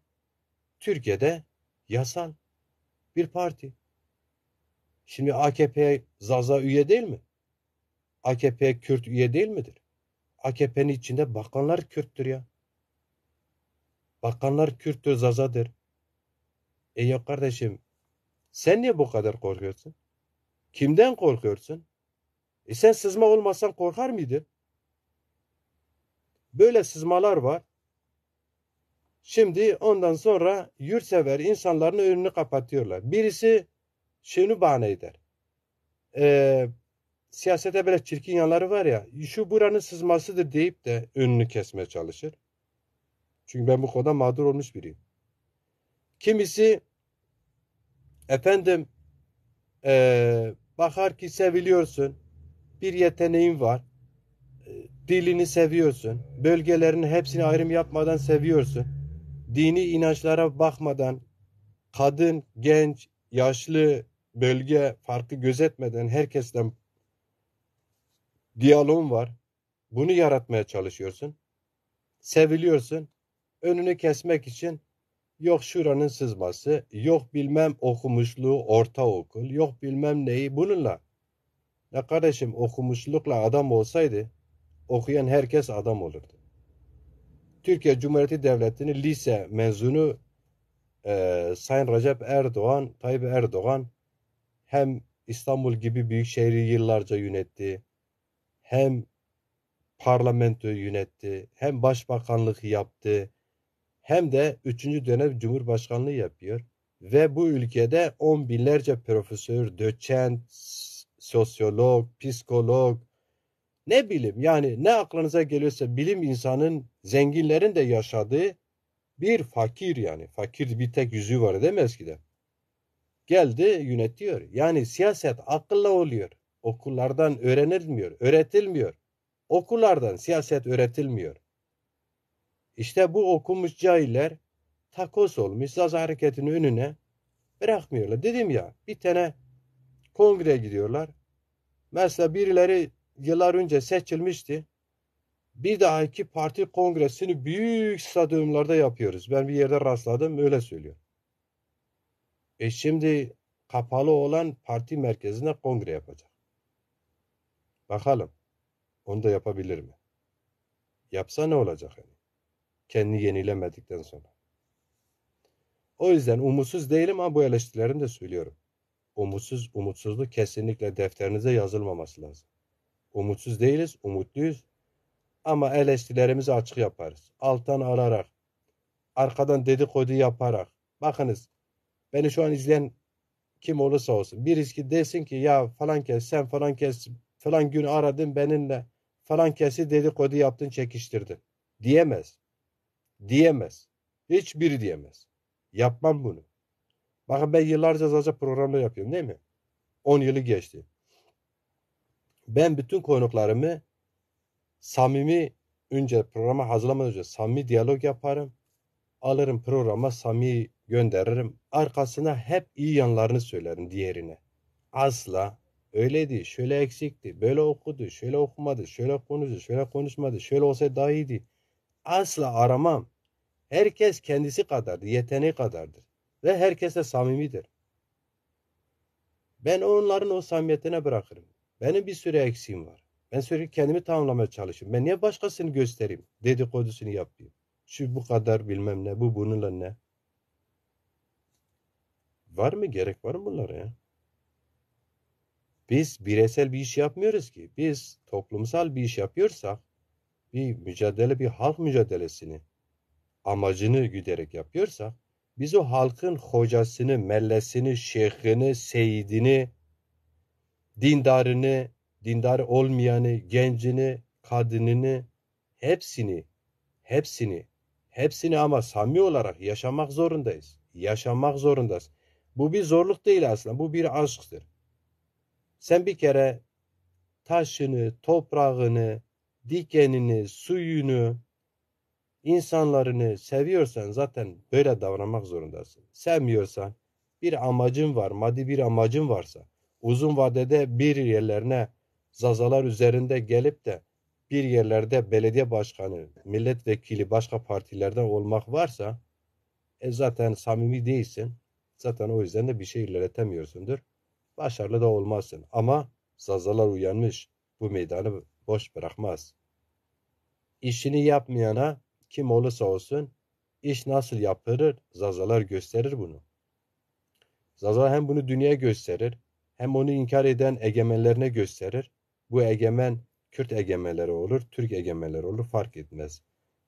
Türkiye'de yasal bir parti. Şimdi AKP Zaza üye değil mi? AKP Kürt üye değil midir? AKP'nin içinde bakanlar Kürttür ya. Bakanlar Kürttür, Zazadır. Ya kardeşim sen niye bu kadar korkuyorsun? Kimden korkuyorsun? Sen sızma olmasan korkar mıydın? Böyle sızmalar var. Şimdi ondan sonra yurtsever insanların önünü kapatıyorlar. Birisi şunu bahane eder. Siyasete böyle çirkin yanları var ya, şu buranın sızmasıdır deyip de önünü kesmeye çalışır. Çünkü ben bu konuda mağdur olmuş biriyim. Kimisi efendim bakar ki seviliyorsun, bir yeteneğin var, dilini seviyorsun, bölgelerin hepsini ayrım yapmadan seviyorsun, dini inançlara bakmadan, kadın, genç, yaşlı, bölge farkı gözetmeden herkesten Diyaloğun var. Bunu yaratmaya çalışıyorsun. Seviliyorsun. Önünü kesmek için yok şuranın sızması, yok bilmem okumuşluğu ortaokul, yok bilmem neyi bununla. Ya kardeşim okumuşlukla adam olsaydı okuyan herkes adam olurdu. Türkiye Cumhuriyeti Devleti'nin lise mezunu Sayın Recep Erdoğan, Tayyip Erdoğan hem İstanbul gibi büyük şehri yıllarca yönetti, hem parlamentoyu yönetti, hem başbakanlık yaptı, hem de 3. dönem Cumhurbaşkanlığı yapıyor. Ve bu ülkede on binlerce profesör, doçent, sosyolog, psikolog, ne bileyim yani ne aklınıza geliyorsa bilim insanın, zenginlerin de yaşadığı bir fakir yani. Fakir bir tek yüzüğü var değil mi eskiden? Geldi yönetiyor. Yani siyaset akılla oluyor. Okullardan öğrenilmiyor, öğretilmiyor. Okullardan siyaset öğretilmiyor. İşte bu okumuş cahiller takoz olmuş Zaza hareketinin önüne bırakmıyorlar. Dedim ya bir tane kongreye gidiyorlar. Mesela birileri yıllar önce seçilmişti. Bir dahaki parti kongresini büyük stadyumlarda yapıyoruz. Ben bir yerde rastladım öyle söylüyor. Şimdi kapalı olan parti merkezine kongre yapacak. Bakalım onu da yapabilir mi? Yapsa ne olacak yani? Kendini yenilemedikten sonra. O yüzden umutsuz değilim ama bu eleştirilerimi de söylüyorum. Umutsuzluk kesinlikle defterinize yazılmaması lazım. Umutsuz değiliz, umutluyuz. Ama eleştirilerimizi açık yaparız. Alttan ararak, arkadan dedikodu yaparak. Bakınız, beni şu an izleyen kim olursa olsun. Birisi desin ki ya falan kes, sen falan kes, falan gün aradın benimle. Falan kesi dedikodu yaptın, çekiştirdin. Diyemez. Diyemez. Hiçbiri diyemez. Yapmam bunu. Bakın ben yıllarca zaten programda yapıyorum değil mi? 10 yılı geçti. Ben bütün konuklarımı samimi önce programa hazırlamadan önce samimi diyalog yaparım. Alırım programa samimi gönderirim. Arkasına hep iyi yanlarını söylerim diğerine. Asla öyle değil, şöyle eksikti, böyle okudu, şöyle okumadı, şöyle konuştu, şöyle konuşmadı, şöyle olsa daha iyiydi. Asla aramam. Herkes kendisi kadardır, yeteneği kadardır. Ve herkes de samimidir. Ben onların o samimiyetine bırakırım. Benim bir sürü eksiğim var. Ben sürekli kendimi tamamlamaya çalışıyorum. Ben niye başkasını göstereyim? Dedikodusunu yapayım. Şu bu kadar bilmem ne, bu bununla ne? Var mı? Gerek var mı bunlara ya? Biz bireysel bir iş yapmıyoruz ki. Biz toplumsal bir iş yapıyorsak bir mücadele, bir halk mücadelesini amacını güderek yapıyorsak biz o halkın hocasını, mellesini, şeyhini, seyidini, dindarını, dindar olmayanı, gencini, kadınını hepsini, hepsini ama samimi olarak yaşamak zorundayız. Yaşamak zorundayız. Bu bir zorluk değil aslında. Bu bir aşktır. Sen bir kere taşını, toprağını, dikenini, suyunu, insanlarını seviyorsan zaten böyle davranmak zorundasın. Sevmiyorsan bir amacın var, maddi bir amacın varsa uzun vadede bir yerlerine zazalar üzerinde gelip de bir yerlerde belediye başkanı, milletvekili başka partilerden olmak varsa zaten samimi değilsin. Zaten o yüzden de bir şey ilerletemiyorsundur. Başarılı da olmazsın. Ama zazalar uyanmış. Bu meydanı boş bırakmaz. İşini yapmayana kim olursa olsun iş nasıl yapılır zazalar gösterir bunu. Zaza hem bunu dünyaya gösterir hem onu inkar eden egemenlerine gösterir. Bu egemen Kürt egemenleri olur, Türk egemenleri olur fark etmez.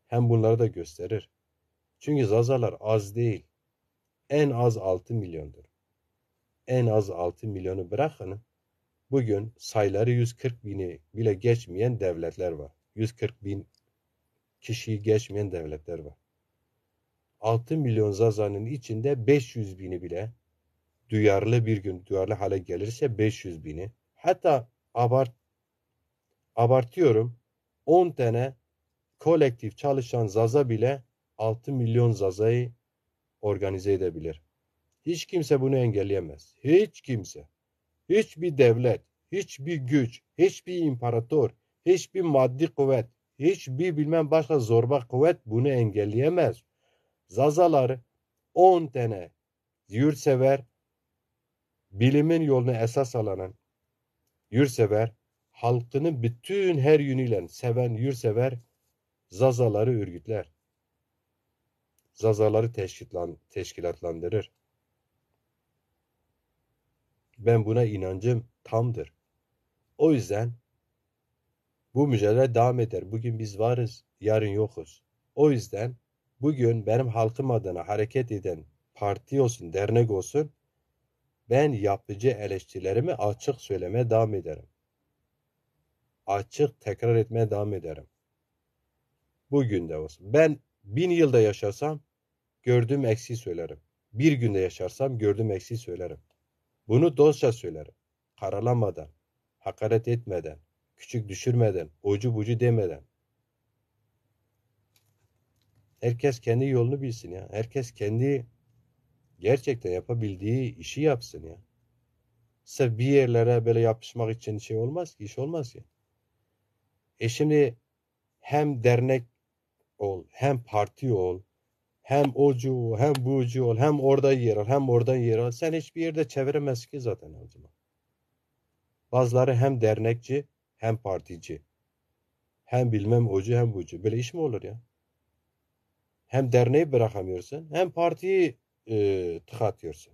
Hem bunları da gösterir. Çünkü zazalar az değil. En az 6 milyondur. En az 6 milyonu bırakın. Bugün sayıları 140 bini bile geçmeyen devletler var. 140 bin kişiyi geçmeyen devletler var. 6 milyon Zaza'nın içinde 500 bini bile duyarlı bir gün duyarlı hale gelirse 500 bini hatta abartıyorum 10 tane kolektif çalışan Zaza bile 6 milyon Zaza'yı organize edebilir. Hiç kimse bunu engelleyemez. Hiç kimse. Hiçbir devlet, hiçbir güç, hiçbir imparator, hiçbir maddi kuvvet, hiçbir bilmem başka zorba kuvvet bunu engelleyemez. Zazaları 10 tane yurtsever, bilimin yolunu esas alan yurtsever, halkının bütün her yönüyle seven yurtsever Zazaları örgütler. Zazaları teşkilatlandırır. Ben buna inancım tamdır. O yüzden bu mücadele devam eder. Bugün biz varız, yarın yokuz. O yüzden bugün benim halkım adına hareket eden parti olsun, dernek olsun, ben yapıcı eleştirilerimi açık söylemeye devam ederim. Açık tekrar etmeye devam ederim. Bugün de olsun. Ben 1000 yılda yaşasam gördüğüm eksiği söylerim. Bir günde yaşarsam gördüğüm eksiği söylerim. Bunu dostça söylerim. Karalamadan, hakaret etmeden, küçük düşürmeden, ucu bucu demeden. Herkes kendi yolunu bilsin ya. Herkes kendi gerçekten yapabildiği işi yapsın ya. Sırf bir yerlere böyle yapışmak için şey olmaz ki, iş olmaz ya. Şimdi hem dernek ol, hem parti ol, hem ocu ol, hem bucu ol, hem orada yer al, hem oradan yer al. Sen hiçbir yerde çeviremez ki zaten o zaman. Bazıları hem dernekçi, hem partici. Hem bilmem ocu, hem bucu. Böyle iş mi olur ya? Hem derneği bırakamıyorsun, hem partiyi tıkatıyorsun.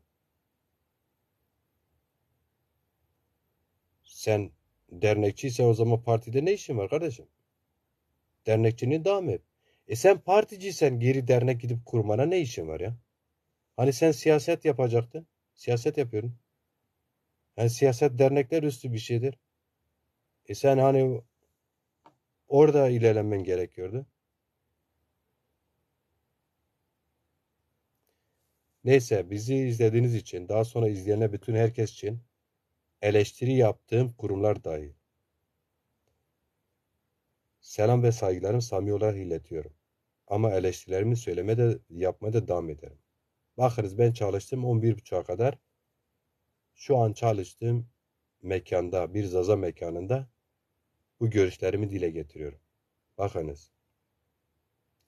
Sen dernekçiysen o zaman partide ne işin var kardeşim? Dernekçinin devam et. Sen particiysen geri dernek gidip kurmana ne işin var ya? Hani sen siyaset yapacaktın. Siyaset yapıyorum. Yani siyaset dernekler üstü bir şeydir. Sen hani orada ilerlemen gerekiyordu. Neyse bizi izlediğiniz için, daha sonra izleyen bütün herkes için eleştiri yaptığım kurumlar dahil. Selam ve saygılarımı samimi olarak iletiyorum. Ama eleştirilerimi yapmaya da devam ederim. Bakınız ben çalıştım 11.30'a kadar. Şu an çalıştığım mekanda, bir Zaza mekanında bu görüşlerimi dile getiriyorum. Bakınız.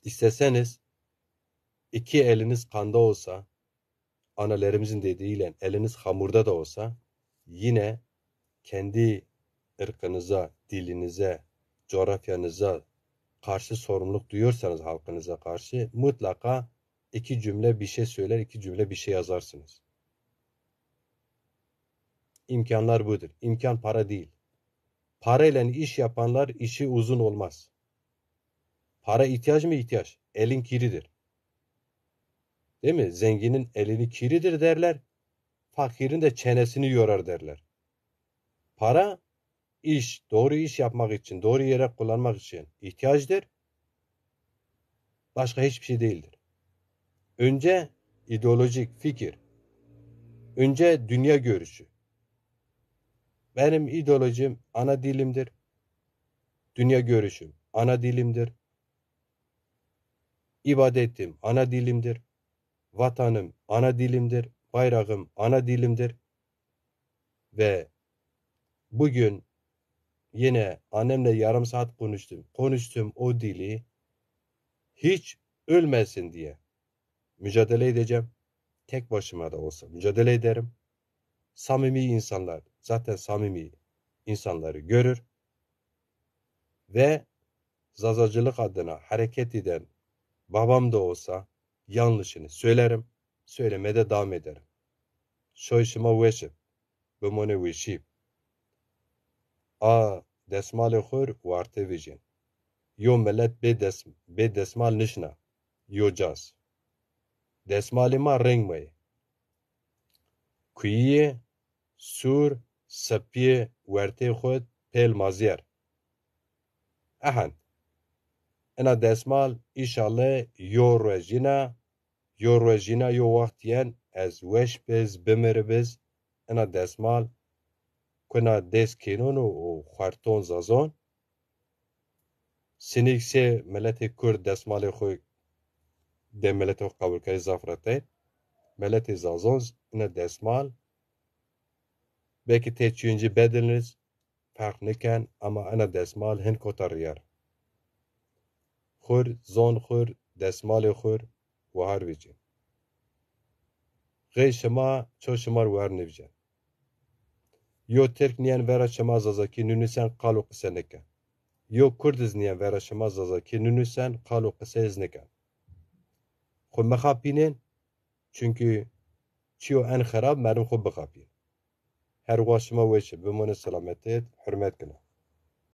İsteseniz iki eliniz kanda olsa, analerimizin dediğiyle eliniz hamurda da olsa yine kendi ırkınıza, dilinize, coğrafyanıza karşı sorumluluk duyuyorsanız halkınıza karşı mutlaka iki cümle bir şey söyler, iki cümle bir şey yazarsınız. İmkanlar budur. İmkan para değil. Parayla iş yapanlar işi uzun olmaz. Para ihtiyaç mı ihtiyaç? Elin kiridir. Değil mi? Zenginin elini kiridir derler. Fakirin de çenesini yorar derler. Para doğru iş yapmak için, doğru yere kullanmak için ihtiyaçtır. Başka hiçbir şey değildir. Önce ideolojik fikir. Önce dünya görüşü. Benim ideolojim ana dilimdir. Dünya görüşüm ana dilimdir. İbadetim ana dilimdir. Vatanım ana dilimdir. Bayrağım ana dilimdir. Ve bugün yine annemle yarım saat konuştum. Konuştum o dili hiç ölmesin diye mücadele edeceğim. Tek başıma da olsa mücadele ederim. Samimi insanlar zaten samimi insanları görür ve zazacılık adına hareket eden babam da olsa yanlışını söylerim. Söylemeye de devam ederim. Soyşuma veşip, bimone veşip. A desmal khur warte vijin. Yo millet be desmal nişna. Yo cas. Desmali ma renk maye. Kuyiye, sur, sepiye, werte khud, pel maziyer. Ahan. Ena desmal inşallah yo rejina yo vaktiyen ez weş bez bimere bez ena desmal kuna des kenon o xarton zazon sinikse milleti Kurd desmali xoy de milleti kabul kay zafrate milleti zazon ena desmal belki teçhiyinci bedeliniz fark niken ama ana desmal hin kotariyar. Xur, zon xur, desmal xur و هر ویچه. غی شما چو شمار ور نویجه. یو ترک نیان ورا شما زازاکی نونیسن قالو قصه نکن. یو کردز نیان ورا شما زازاکی نونیسن قالو قصه از نکن. خود مخابینین çünkü çiyo en xarab merdim خود بخابین. هر واش شما ویچه بمونه سلامتیت حرمت کنه.